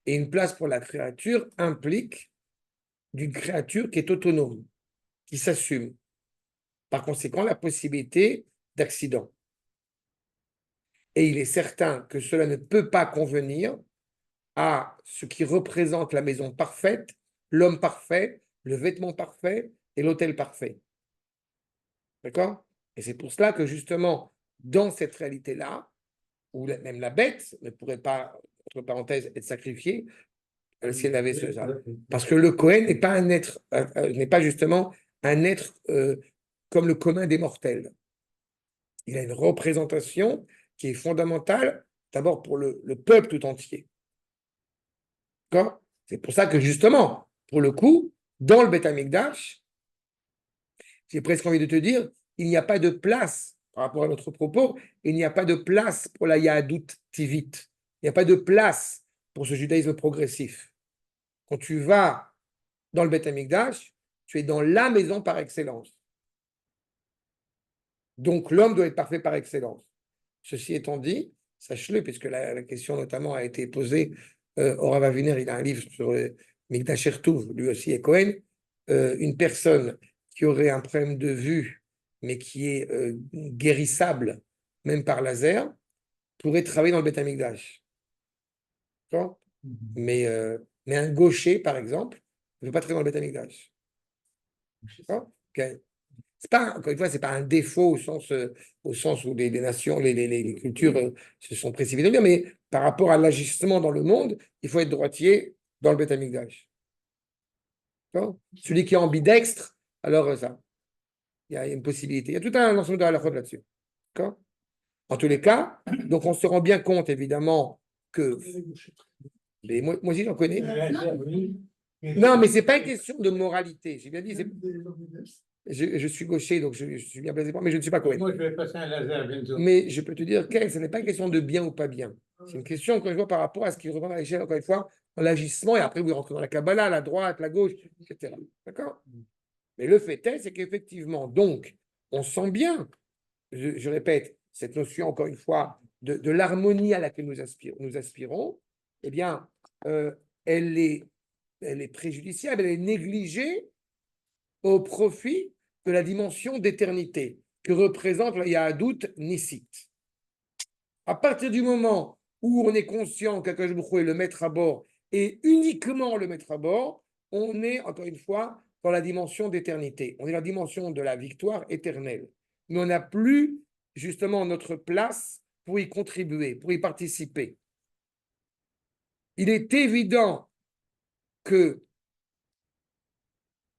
Et une place pour la créature implique d'une créature qui est autonome, qui s'assume. Par conséquent, la possibilité d'accident. Et il est certain que cela ne peut pas convenir à ce qui représente la maison parfaite, l'homme parfait, le vêtement parfait et l'hôtel parfait. D'accord? Et c'est pour cela que justement, dans cette réalité-là, où même la bête ne pourrait pas, entre parenthèses, être sacrifiée, si elle avait ça. Parce que le Cohen n'est pas un être, n'est pas justement un être comme le commun des mortels. Il a une représentation qui est fondamentale, d'abord pour le peuple tout entier. D'accord? C'est pour ça que justement, pour le coup, dans le Beth Amikdash, j'ai presque envie de te dire, il n'y a pas de place, par rapport à notre propos, il n'y a pas de place pour la Yahadut Tivit. Il n'y a pas de place pour ce judaïsme progressif. Quand tu vas dans le Beth Amikdash, tu es dans la maison par excellence. Donc l'homme doit être parfait par excellence. Ceci étant dit, sache-le, puisque la question notamment a été posée, au Rav Aviner, il a un livre sur Mikdash Ertuv, lui aussi est Cohen, une personne qui aurait un problème de vue, mais qui est guérissable, même par laser, pourrait travailler dans le Beth Amikdash. Mais un gaucher, par exemple, ne peut pas travailler dans le Beth Amikdash. Okay. C'est pas, encore une fois, c'est pas un défaut au sens où les nations, les cultures se sont précipitées de dire, mais par rapport à l'agissement dans le monde, il faut être droitier dans le Beth Amikdash. Celui qui est ambidextre, alors ça. il y a une possibilité. Il y a tout un ensemble de halachot là-dessus. D'accord? En tous les cas, donc on se rend bien compte, évidemment, que. Mais moi aussi, j'en connais. Non, mais ce n'est pas une question de moralité. J'ai bien dit, je suis gaucher, donc je suis bien blasé, mais je ne suis pas Cohen. Moi, je vais passer un laser bientôt. Mais je peux te dire, Ken, ce n'est pas une question de bien ou pas bien. C'est une question, quand je vois par rapport à ce qui reprend à l'échelle, encore une fois, dans l'agissement, et après, vous rentrez dans la Kabbalah, la droite, la gauche, etc. D'accord? Mais le fait est, c'est qu'effectivement, donc, on sent bien, je répète, cette notion, encore une fois, de l'harmonie à laquelle nous aspirons, eh bien, elle est préjudiciable, elle est négligée au profit de la dimension d'éternité que représente la Yahadout Nissit. À partir du moment où on est conscient qu'Akadosh Baruch Hu est le maître à bord et uniquement le maître à bord, on est, encore une fois, dans la dimension d'éternité. On est dans la dimension de la victoire éternelle. Mais on n'a plus, justement, notre place pour y contribuer, pour y participer. Il est évident que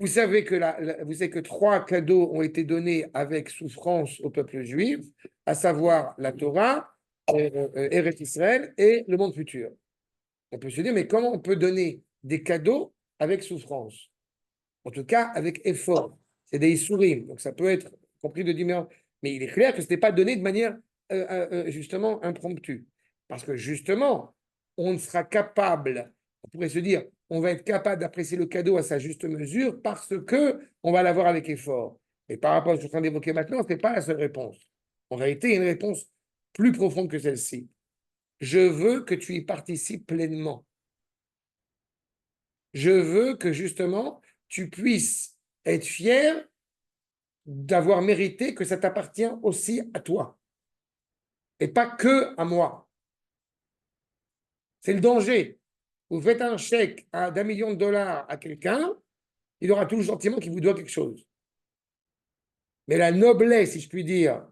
vous savez que 3 cadeaux ont été donnés avec souffrance au peuple juif, à savoir la Torah, Eretz Israël et le monde futur. On peut se dire, mais comment on peut donner des cadeaux avec souffrance? En tout cas, avec effort. C'est des issourim, donc ça peut être compris de différents. Mais il est clair que ce n'est pas donné de manière justement impromptue. Parce que justement, on sera capable, on pourrait se dire, on va être capable d'apprécier le cadeau à sa juste mesure parce que on va l'avoir avec effort. Et par rapport à ce que je suis en train d'évoquer maintenant, ce n'est pas la seule réponse. En réalité, il y a une réponse plus profonde que celle-ci. Je veux que tu y participes pleinement. Je veux que justement, tu puisses être fier d'avoir mérité que ça t'appartient aussi à toi et pas que à moi. C'est le danger. Vous faites un chèque d'1 million de dollars à quelqu'un, il aura tout le sentiment qu'il vous doit quelque chose. Mais la noblesse, si je puis dire,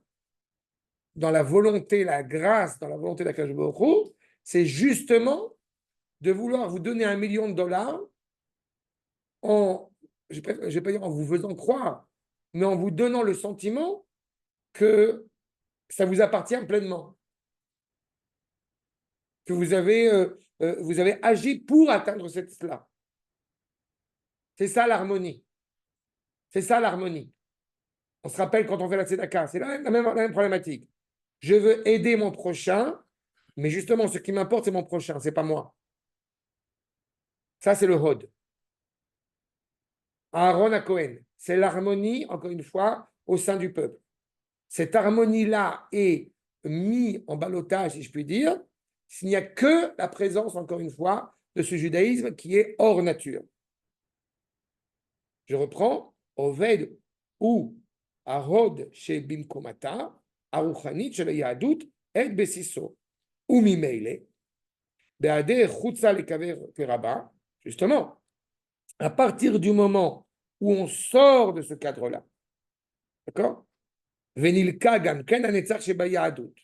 dans la volonté, la grâce, dans la volonté d'Akadosh Baruch Hu, c'est justement de vouloir vous donner 1 million de dollars en, je ne vais pas dire en vous faisant croire, mais en vous donnant le sentiment que ça vous appartient pleinement. Que vous avez agi pour atteindre cela. C'est ça l'harmonie. C'est ça l'harmonie. On se rappelle quand on fait la tzedaka, c'est la même problématique. Je veux aider mon prochain, mais justement, ce qui m'importe, c'est mon prochain, c'est pas moi. Ça, c'est le Hod. Aaron à Cohen, c'est l'harmonie, encore une fois, au sein du peuple. Cette harmonie-là est mise en ballottage, si je puis dire, s'il n'y a que la présence, encore une fois, de ce judaïsme qui est hors nature. Je reprends, Oved ou Arod chez Bimkomata, Aruchanit chez la Yahadut, et Besisso, ou Mimeile, Beade Chutza le Kaver Teraba, justement, à partir du moment où on sort de ce cadre-là, d'accord? Venilka gam ken anetzach sheba Yahadut.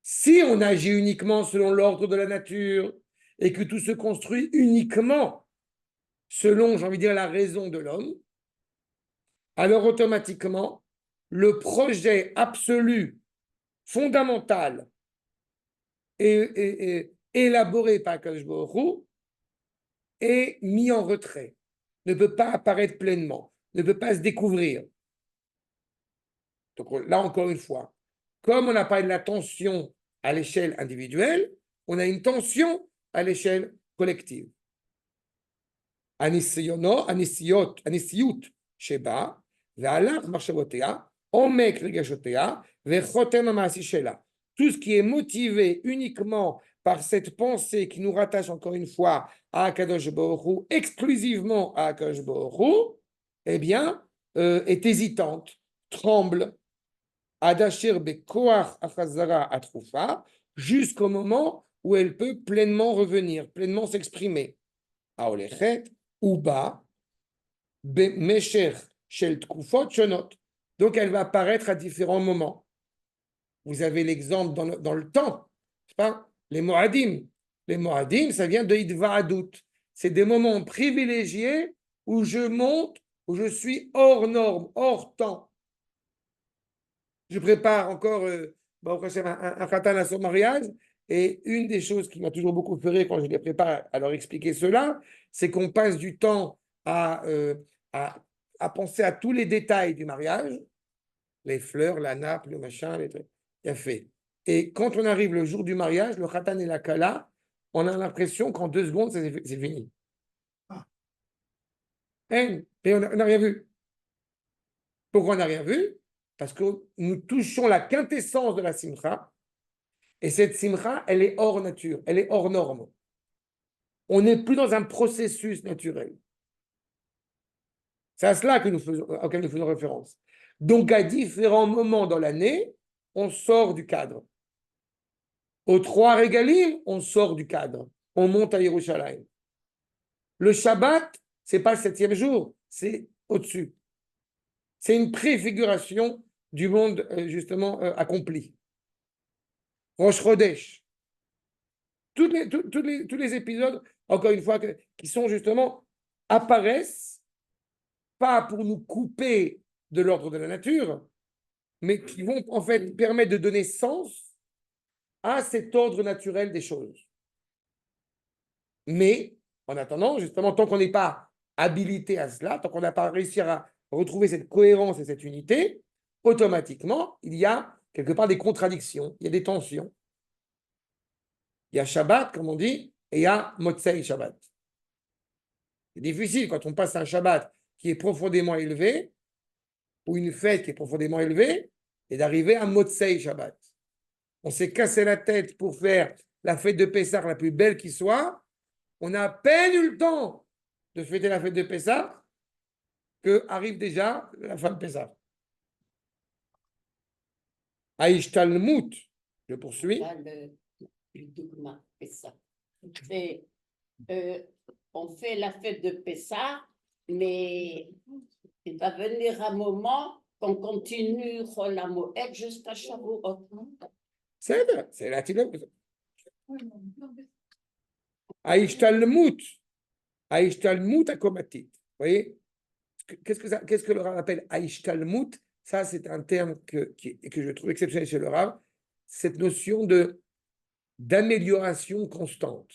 Si on agit uniquement selon l'ordre de la nature et que tout se construit uniquement selon, j'ai envie de dire, la raison de l'homme, alors automatiquement, le projet absolu, fondamental et élaboré par Akadosh Baruch Hu est mis en retrait, ne peut pas apparaître pleinement, ne peut pas se découvrir. Donc là, encore une fois, comme on n'a pas de la tension à l'échelle individuelle, on a une tension à l'échelle collective. Anisiyut sheba, ve'alach machshavotea, omek regashotea, ve'chotem ha'ma'asi shela. Tout ce qui est motivé uniquement par cette pensée qui nous rattache encore une fois à Akadosh Baruch Hu, exclusivement à Akadosh Baruch Hu, eh bien, est hésitante, tremble, Adashir bekoach achazara atrufa, jusqu'au moment où elle peut pleinement revenir, pleinement s'exprimer. Aolechet uba bemesher shel tkufot shonot. Donc elle va apparaître à différents moments. Vous avez l'exemple dans le temps, c'est pas les Moadim. Les Moadim, ça vient de Idvaadut. C'est des moments privilégiés où je monte où je suis hors norme, hors temps. Je prépare encore un khatan à son mariage. Et une des choses qui m'a toujours beaucoup fait rire quand je les prépare à leur expliquer cela, c'est qu'on passe du temps à, à penser à tous les détails du mariage, les fleurs, la nappe, le machin, les trucs. Il a fait. Et quand on arrive le jour du mariage, le khatan et la kala, on a l'impression qu'en 2 secondes, c'est fini. Et on n'a rien vu. Pourquoi on n'a rien vu? Parce que nous touchons la quintessence de la simcha, et cette simcha, elle est hors nature, elle est hors norme. On n'est plus dans un processus naturel. C'est à cela auquel nous faisons référence. Donc, à différents moments dans l'année, on sort du cadre. Aux 3 régalim, on sort du cadre. On monte à Yerushalayim. Le Shabbat, ce n'est pas le 7e jour, c'est au-dessus. C'est une préfiguration du monde, justement, accompli. Rosh Chodesh. Tous les épisodes, encore une fois, qui sont justement, apparaissent, pas pour nous couper de l'ordre de la nature, mais qui vont en fait permettre de donner sens à cet ordre naturel des choses. Mais, en attendant, justement, tant qu'on n'est pas habilité à cela, tant qu'on n'a pas réussi à retrouver cette cohérence et cette unité, automatiquement, il y a quelque part des contradictions, il y a des tensions. Il y a Shabbat, comme on dit, et il y a Motzei Shabbat. C'est difficile quand on passe un Shabbat qui est profondément élevé, ou une fête qui est profondément élevée, et d'arriver à Motzei Shabbat. On s'est cassé la tête pour faire la fête de Pessah la plus belle qui soit. On a à peine eu le temps de fêter la fête de Pessah que arrive déjà la fin de Pessah. Aïch Talmud, je poursuis. Là, le dogma Pessah. On fait la fête de Pessah, mais il va venir un moment qu'on continue la Moed jusqu'à Shavuot. C'est la Talmud. Aïch Talmud akomatit. Vous voyez? Qu'est-ce que le Rav appelle Aïch Talmud? Ça, c'est un terme que je trouve exceptionnel chez le Rav. Cette notion d'amélioration constante.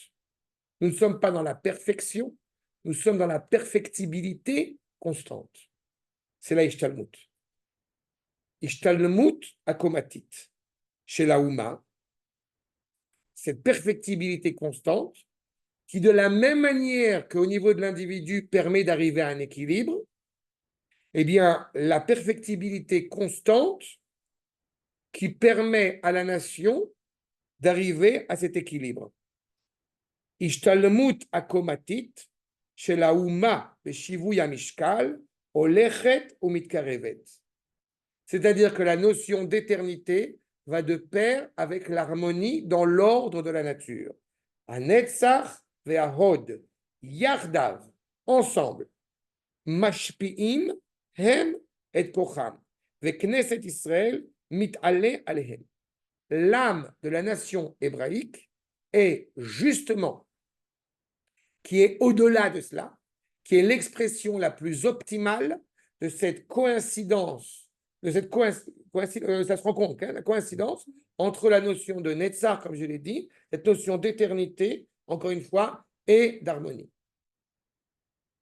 Nous ne sommes pas dans la perfection, nous sommes dans la perfectibilité constante. C'est la Ishtalmut. Ishtalmut akomatit. Chez la Houma, cette perfectibilité constante qui, de la même manière qu'au niveau de l'individu, permet d'arriver à un équilibre, eh bien, la perfectibilité constante qui permet à la nation d'arriver à cet équilibre. Ishtalmut akomatit, chez la Houma, le Shivuya Mishkal, Olechet ou Mitkarevet. C'est-à-dire que la notion d'éternité va de pair avec l'harmonie dans l'ordre de la nature. Anetzach ve'ahod, yardav, ensemble. Mashpi'im, hem et kocham. Ve'knesset Israël, mit'ale alehem. L'âme de la nation hébraïque est justement, qui est au-delà de cela, qui est l'expression la plus optimale de cette coïncidence, ça se rencontre, la coïncidence entre la notion de Netzach, comme je l'ai dit, cette notion d'éternité, encore une fois, et d'harmonie.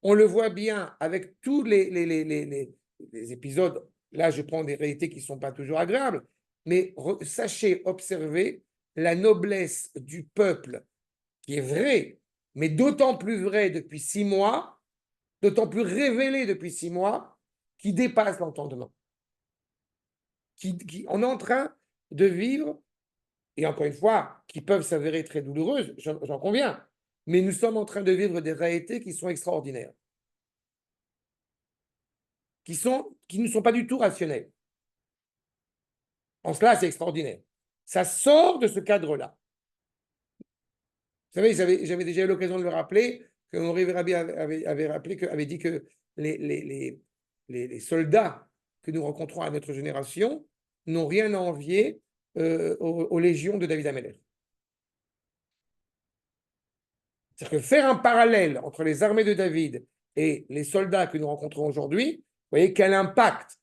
On le voit bien avec tous les épisodes. Là, je prends des réalités qui ne sont pas toujours agréables, mais sachez observer la noblesse du peuple qui est vraie, mais d'autant plus vraie depuis 6 mois, d'autant plus révélée depuis 6 mois, qui dépasse l'entendement. On est en train de vivre, et encore une fois, qui peuvent s'avérer très douloureuses, j'en conviens, mais nous sommes en train de vivre des réalités qui sont extraordinaires, qui ne sont pas du tout rationnelles. En cela, c'est extraordinaire. Ça sort de ce cadre-là. Vous savez, j'avais déjà eu l'occasion de le rappeler, que Mori Rabbi avait dit que les soldats que nous rencontrons à notre génération n'ont rien à envier aux légions de David Amelech. C'est-à-dire que faire un parallèle entre les armées de David Et les soldats que nous rencontrons aujourd'hui, vous voyez quel impact.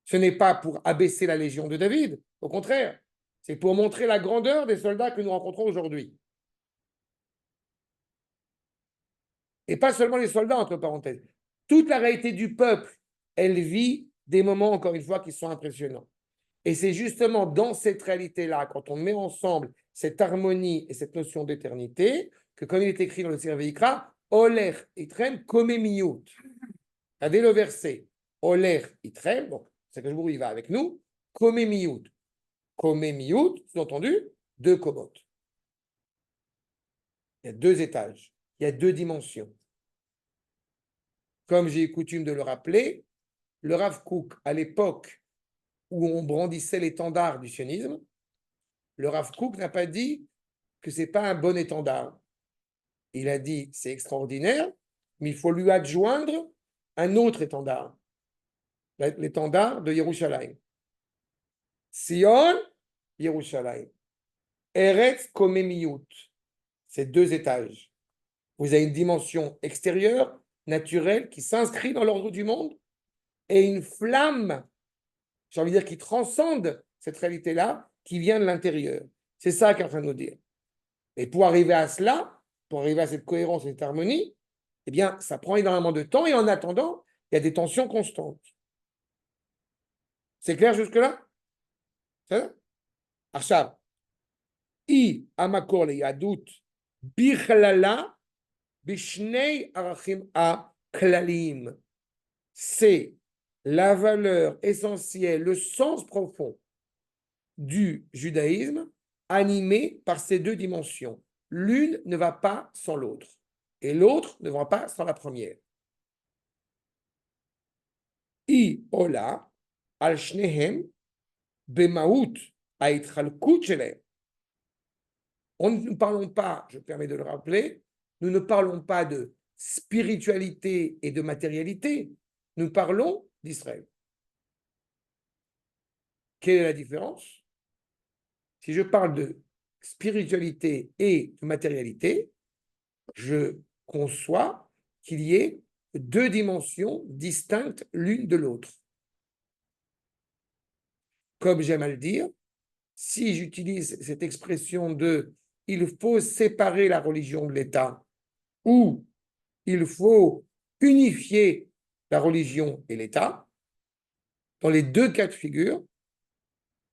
Ce n'est pas pour abaisser la légion de David, au contraire, c'est pour montrer la grandeur des soldats que nous rencontrons aujourd'hui. Et pas seulement les soldats, entre parenthèses. Toute la réalité du peuple, elle vit des moments, encore une fois, qui sont impressionnants. Et c'est justement dans cette réalité-là, quand on met ensemble cette harmonie et cette notion d'éternité, que comme il est écrit dans le Sefer Vayikra, Oler itrem komemiyut. Regardez le verset. Oler itrem, donc c'est que je vous il va avec nous, komemiyut. Komemiyut, sous-entendu, deux komot. Il y a deux étages, il y a deux dimensions. Comme j'ai coutume de le rappeler, le Rav Kook, à l'époque où on brandissait l'étendard du sionisme, le Rav Kook n'a pas dit que ce n'est pas un bon étendard. Il a dit c'est extraordinaire, mais il faut lui adjoindre un autre étendard, l'étendard de Yerushalayim. Sion, Yerushalayim. Eretz Komemiyut. C'est deux étages. Vous avez une dimension extérieure, naturelle, qui s'inscrit dans l'ordre du monde, et une flamme, j'ai envie de dire, qui transcende cette réalité-là, qui vient de l'intérieur. C'est ça qu'il est en train de nous dire. Et pour arriver à cela, pour arriver à cette cohérence et cette harmonie, eh bien, ça prend énormément de temps, et en attendant, il y a des tensions constantes. C'est clair jusque-là? C'est ça? Achav. I amakor le yadut bichlala bishnei arachim ha-klalim. C'est la valeur essentielle, le sens profond du judaïsme animé par ces deux dimensions. L'une ne va pas sans l'autre et l'autre ne va pas sans la première. I ola al shnehem bemaout haitchalkut shelem. Nous ne parlons pas, je me permets de le rappeler, nous ne parlons pas de spiritualité et de matérialité, nous parlons d'Israël. Quelle est la différence? Si je parle de spiritualité et de matérialité, je conçois qu'il y ait deux dimensions distinctes l'une de l'autre. Comme j'aime à le dire, si j'utilise cette expression de « il faut séparer la religion de l'État » ou « il faut unifier la religion et l'État », dans les deux cas de figure,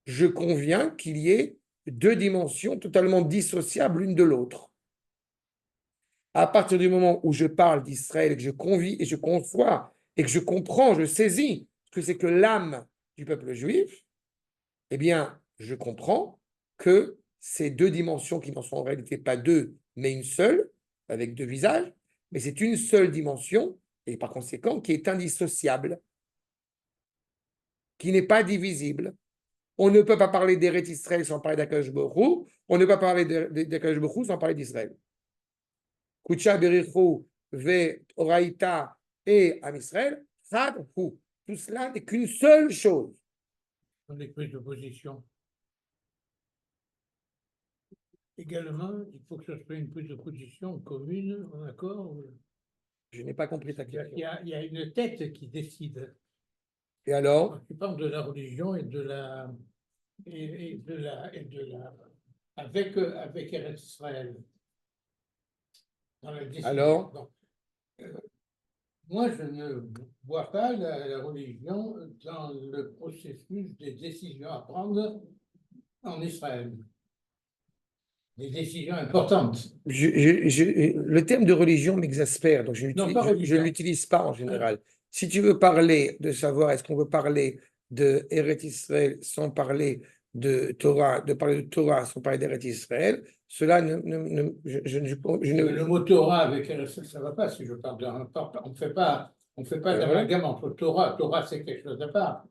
je conviens qu'il y ait deux dimensions totalement dissociables l'une de l'autre. À partir du moment où je parle d'Israël, et que je convis et je conçois et que je comprends, je saisis ce que c'est que l'âme du peuple juif, eh bien, je comprends que ces deux dimensions qui n'en sont en réalité pas deux, mais une seule, avec deux visages, mais c'est une seule dimension, et par conséquent, qui est indissociable, qui n'est pas divisible. On ne peut pas parler d'Eretz Israël sans parler d'Akadosh Baruch Hu, on ne peut pas parler d'Akadosh Baruch Hu sans parler d'Israël. Kucha Berichu Ve Oraïta et Am Israël, Chad Hu. Tout cela n'est qu'une seule chose. Dans les prises de position. Également, il faut que ce soit une prise de position commune, en accord. Je n'ai pas compris ta question. Il y a une tête qui décide. Et alors? Tu parles de la religion et de la avec Eretz Israël. Alors? Donc, moi, je ne vois pas la religion dans le processus des décisions à prendre en Israël. Des décisions importantes. Le terme de religion m'exaspère, donc je ne l'utilise pas en général. Si tu veux parler de savoir, est-ce qu'on veut parler de Eretz Israël sans parler de Torah, de parler de Torah sans parler d'Eretz Israël, cela ne. Le mot Torah avec Eretz Israël, ça ne va pas si je parle on ne fait pas d'amalgame entre Torah. Torah, c'est quelque chose à part.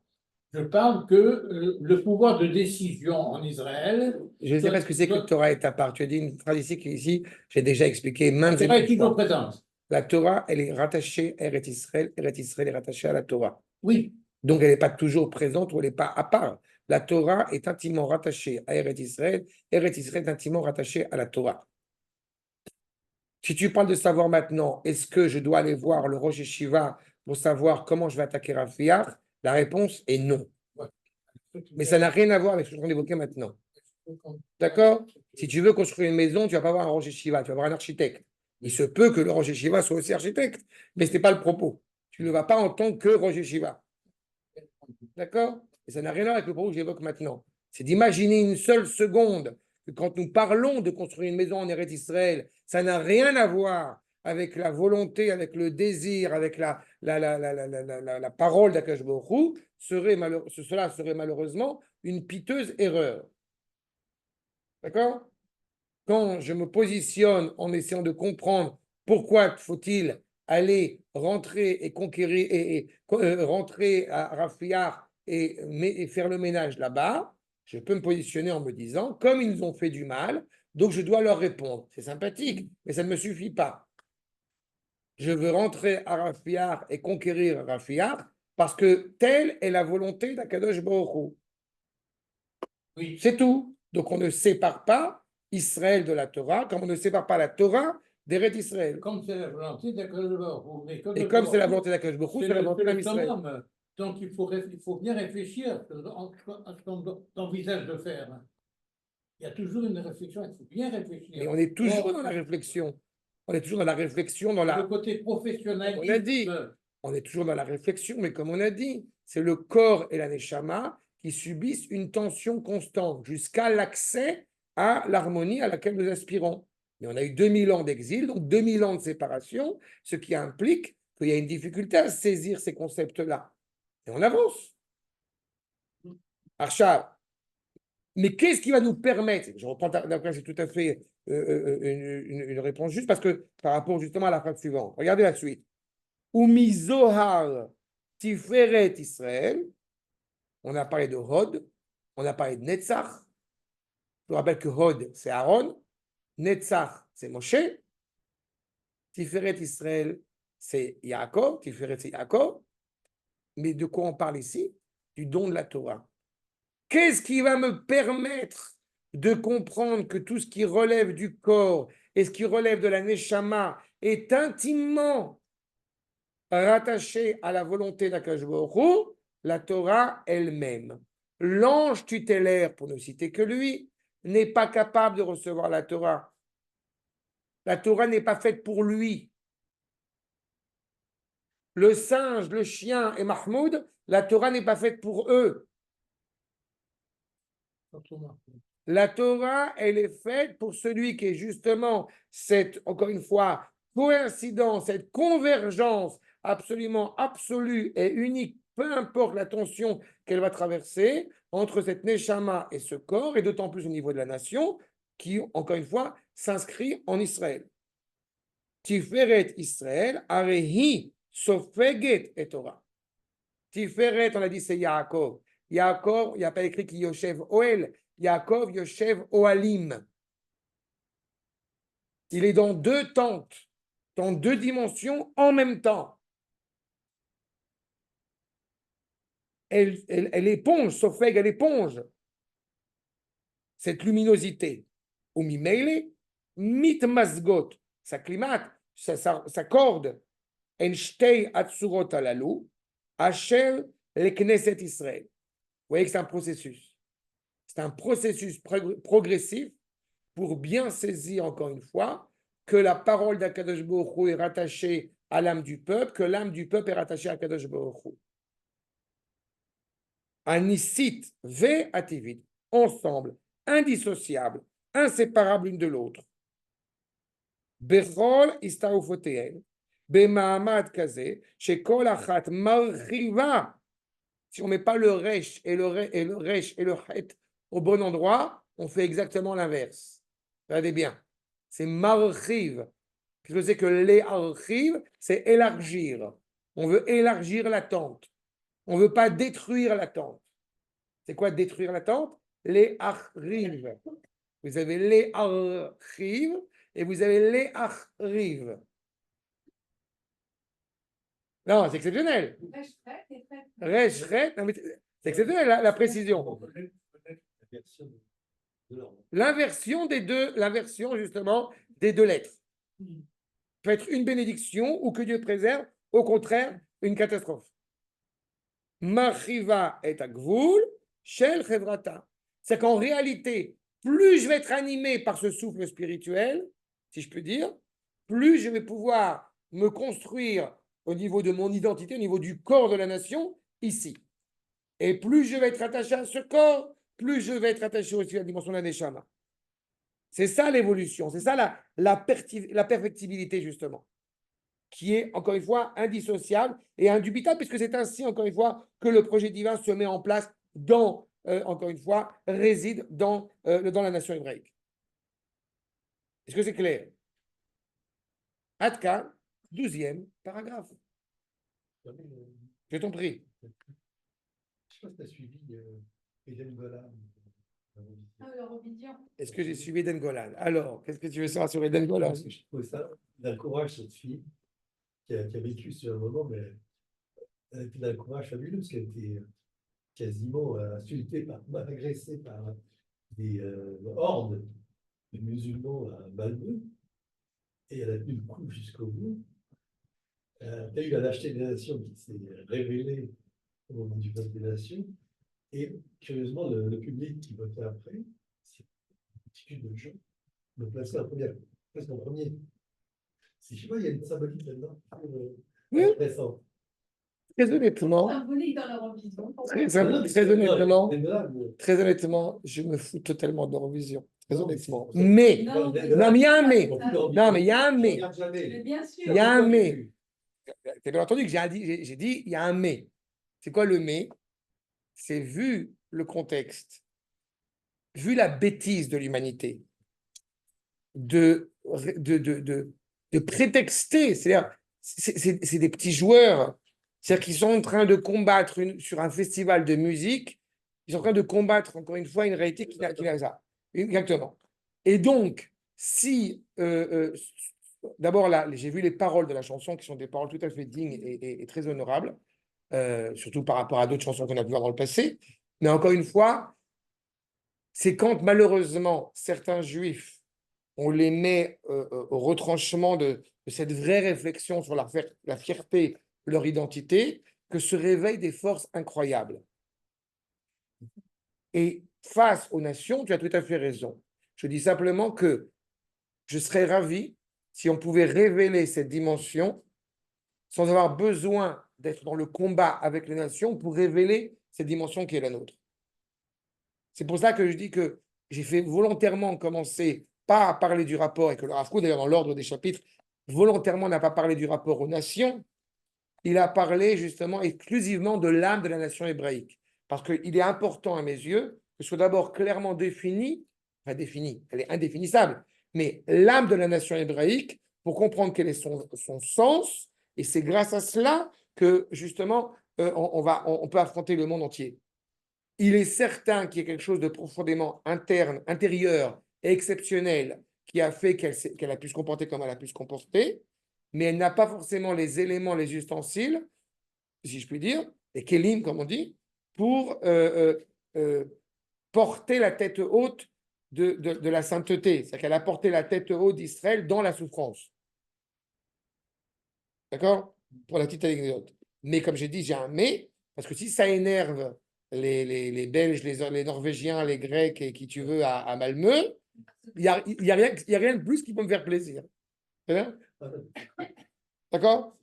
Je parle que le pouvoir de décision en Israël. Je ne sais pas ce que c'est que Torah est à part. Tu as dit une phrase ici, j'ai déjà expliqué maintes fois. La Torah est toujours présente. La Torah, elle est rattachée à Eretz Israël est rattachée à la Torah. Oui. Donc elle n'est pas toujours présente ou elle n'est pas à part. La Torah est intimement rattachée à Eretz Israël est intimement rattachée à la Torah. Si tu parles de savoir maintenant, est-ce que je dois aller voir le Rosh Yeshiva pour savoir comment je vais attaquer Rafiach? La réponse est non. Mais ça n'a rien à voir avec ce que je viens d'évoquer maintenant. D'accord? Si tu veux construire une maison, tu ne vas pas voir un Rosh Yeshiva, tu vas voir un architecte. Il se peut que le Rosh Yeshiva soit aussi architecte, mais ce n'est pas le propos. Tu ne vas pas en tant que Rosh Yeshiva. D'accord? Et ça n'a rien à voir avec le propos que j'évoque maintenant. C'est d'imaginer une seule seconde que quand nous parlons de construire une maison en Eretz Israël, ça n'a rien à voir avec la volonté, avec le désir, avec la parole d'Akash Baruch Hu, cela serait malheureusement une piteuse erreur. D'accord? Quand je me positionne en essayant de comprendre pourquoi faut-il aller rentrer et conquérir rentrer à Rafiach et faire le ménage là-bas, je peux me positionner en me disant, comme ils nous ont fait du mal, donc je dois leur répondre. C'est sympathique, mais ça ne me suffit pas. Je veux rentrer à Rafiach et conquérir Rafiach parce que telle est la volonté d'Akadosh Baruch Hu. Oui. C'est tout. Donc on ne sépare pas Israël de la Torah, comme on ne sépare pas la Torah d'Eretz Israël. Comme c'est la volonté d'Akadosh Baruch Hu. Et comme c'est la volonté d'Akadosh Baruch Hu, c'est la volonté d'Israël. Donc il faut bien réfléchir à ce qu'on envisage de faire. Il y a toujours une réflexion, il faut bien réfléchir. Mais on est toujours dans la réflexion. On est toujours dans la réflexion, dans le côté professionnel. On a dit, on est toujours dans la réflexion, mais comme on a dit, c'est le corps et la neshama qui subissent une tension constante jusqu'à l'accès à l'harmonie à laquelle nous aspirons. Et on a eu 2000 ans d'exil, donc 2000 ans de séparation, ce qui implique qu'il y a une difficulté à saisir ces concepts-là. Et on avance. Arshad. Mais qu'est-ce qui va nous permettre, je reprends c'est tout à fait une réponse juste parce que par rapport justement à la phrase suivante, regardez la suite. Umi Zohar Tiferet Israël, on a parlé de Hod, on a parlé de Netzach. Je vous rappelle que Hod, c'est Aaron, Netzach, c'est Moshe, Tiferet Israël, c'est Yaakov, Tiferet, c'est Yaakov. Mais de quoi on parle ici? Du don de la Torah. Qu'est-ce qui va me permettre de comprendre que tout ce qui relève du corps et ce qui relève de la Neshama est intimement rattaché à la volonté d'Akadosh Baruch Hu? La Torah elle-même. L'ange tutélaire, pour ne citer que lui, n'est pas capable de recevoir la Torah. La Torah n'est pas faite pour lui. Le singe, le chien et Mahmoud, la Torah n'est pas faite pour eux. La Torah, elle est faite pour celui qui est justement cette, encore une fois, coïncidence, cette convergence absolument absolue et unique, peu importe la tension qu'elle va traverser entre cette Neshama et ce corps, et d'autant plus au niveau de la nation, qui, encore une fois, s'inscrit en Israël. Tiferet Israël, arehi sofeget et Torah. Tiferet, on a dit, c'est Yaakov. Yaakov, il n'y a pas écrit qu'il Yoshev Oel. Yaakov Yoshev Oalim. Il est dans deux tentes, dans deux dimensions en même temps. Elle éponge, Sofeg, elle éponge cette luminosité. Ou mimele, mit masgot, ça climate, ça s'accorde. En shtei atsurot alalu, asher le Knesset Israël. Vous voyez que c'est un processus. C'est un processus progressif pour bien saisir, encore une fois, que la parole d'Akadosh Baruch Hu est rattachée à l'âme du peuple, que l'âme du peuple est rattachée à Akadosh Baruch Hu. Anisit ve ativit, ensemble, indissociables, inséparables l'une de l'autre. Bechol istaoufotehem, bemahamad kaze, shekol achat marchiva. Si on ne met pas le resh et le het au bon endroit, on fait exactement l'inverse. Regardez bien. C'est marchiv. Qu'est-ce que c'est que l'éarchiv? C'est élargir. On veut élargir la tente. On ne veut pas détruire la tente. C'est quoi détruire la tente? L'éarchiv. Vous avez l'éarchiv et vous avez l'éarchiv. Non, c'est exceptionnel. C'est exceptionnel la précision. L'inversion justement des deux lettres. peut être une bénédiction ou que Dieu préserve, au contraire, une catastrophe. Machiva et agvul, shel chevrata. C'est qu'en réalité, plus je vais être animé par ce souffle spirituel, si je peux dire, plus je vais pouvoir me construire au niveau de mon identité, au niveau du corps de la nation, ici. Et plus je vais être attaché à ce corps, plus je vais être attaché aussi à la dimension de la Neshama. C'est ça l'évolution, c'est ça la perfectibilité, justement, qui est, encore une fois, indissociable et indubitable, puisque c'est ainsi, encore une fois, que le projet divin se met en place dans, encore une fois, réside dans la nation hébraïque. Est-ce que c'est clair? Atka, 12e paragraphe. Je t'en prie. Je ne sais pas si tu as suivi Eden Golan. Ah, l'Eurovision. Est-ce que j'ai suivi Eden Golan? Alors, qu'est-ce que tu veux savoir sur Eden Golan? Je trouve ça d'un courage, cette fille, qui a vécu sur un moment, mais elle était d'un courage fabuleux, parce qu'elle était quasiment insultée, agressée par des hordes de musulmans à Malmö, et elle a tenu le coup jusqu'au bout. Il y a eu la lâcheté des nations qui s'est révélée au moment du vote des nations, et curieusement, le public qui votait après, c'est une multitude de gens, me plaçait presque en premier. Je ne sais pas, il y a une symbolique là-dedans. Oui. Intéressant. Très honnêtement, Symbolique dans l'Eurovision. très honnêtement, je me fous totalement de l'Eurovision. Très honnêtement. Mais, Non, non, mais il y a un mais. Non, mais il y a un mais. Mais bien sûr. Il y a un mais. Tu as bien entendu que j'ai dit, il y a un mais. C'est quoi le mais? C'est vu le contexte, vu la bêtise de l'humanité, de prétexter, c'est-à-dire, c'est des petits joueurs, c'est-à-dire qu'ils sont en train de combattre sur un festival de musique, ils sont en train de combattre, encore une fois, une réalité qui n'a ça. Exactement. Et donc, si, d'abord, là, j'ai vu les paroles de la chanson, qui sont des paroles tout à fait dignes et très honorables, surtout par rapport à d'autres chansons qu'on a pu voir dans le passé, mais encore une fois, c'est quand, malheureusement, certains juifs on les met au retranchement de cette vraie réflexion sur la fierté de leur identité, que se réveillent des forces incroyables. Et face aux nations, tu as tout à fait raison. Je dis simplement que je serais ravi si on pouvait révéler cette dimension sans avoir besoin d'être dans le combat avec les nations pour révéler cette dimension qui est la nôtre. C'est pour ça que je dis que j'ai fait volontairement commencer pas à parler du rapport, et que le Rav Kook, d'ailleurs dans l'ordre des chapitres, volontairement n'a pas parlé du rapport aux nations, il a parlé justement exclusivement de l'âme de la nation hébraïque. Parce qu'il est important à mes yeux que ce soit d'abord clairement défini, elle est indéfinissable, mais l'âme de la nation hébraïque, pour comprendre quel est son sens, et c'est grâce à cela que justement on peut affronter le monde entier. Il est certain qu'il y a quelque chose de profondément interne, intérieur et exceptionnel qui a fait qu'elle a pu se comporter comme elle a pu se comporter, mais elle n'a pas forcément les éléments, les ustensiles, si je puis dire, les kélim, comme on dit, pour porter la tête haute de la sainteté. C'est-à-dire qu'elle a porté la tête haute d'Israël dans la souffrance. D'accord? Pour la petite anecdote. Mais comme j'ai dit, j'ai un mais, parce que si ça énerve les Belges, les Norvégiens, les Grecs et qui tu veux à Malmö, il n'y a rien de plus qui peut me faire plaisir. D'accord?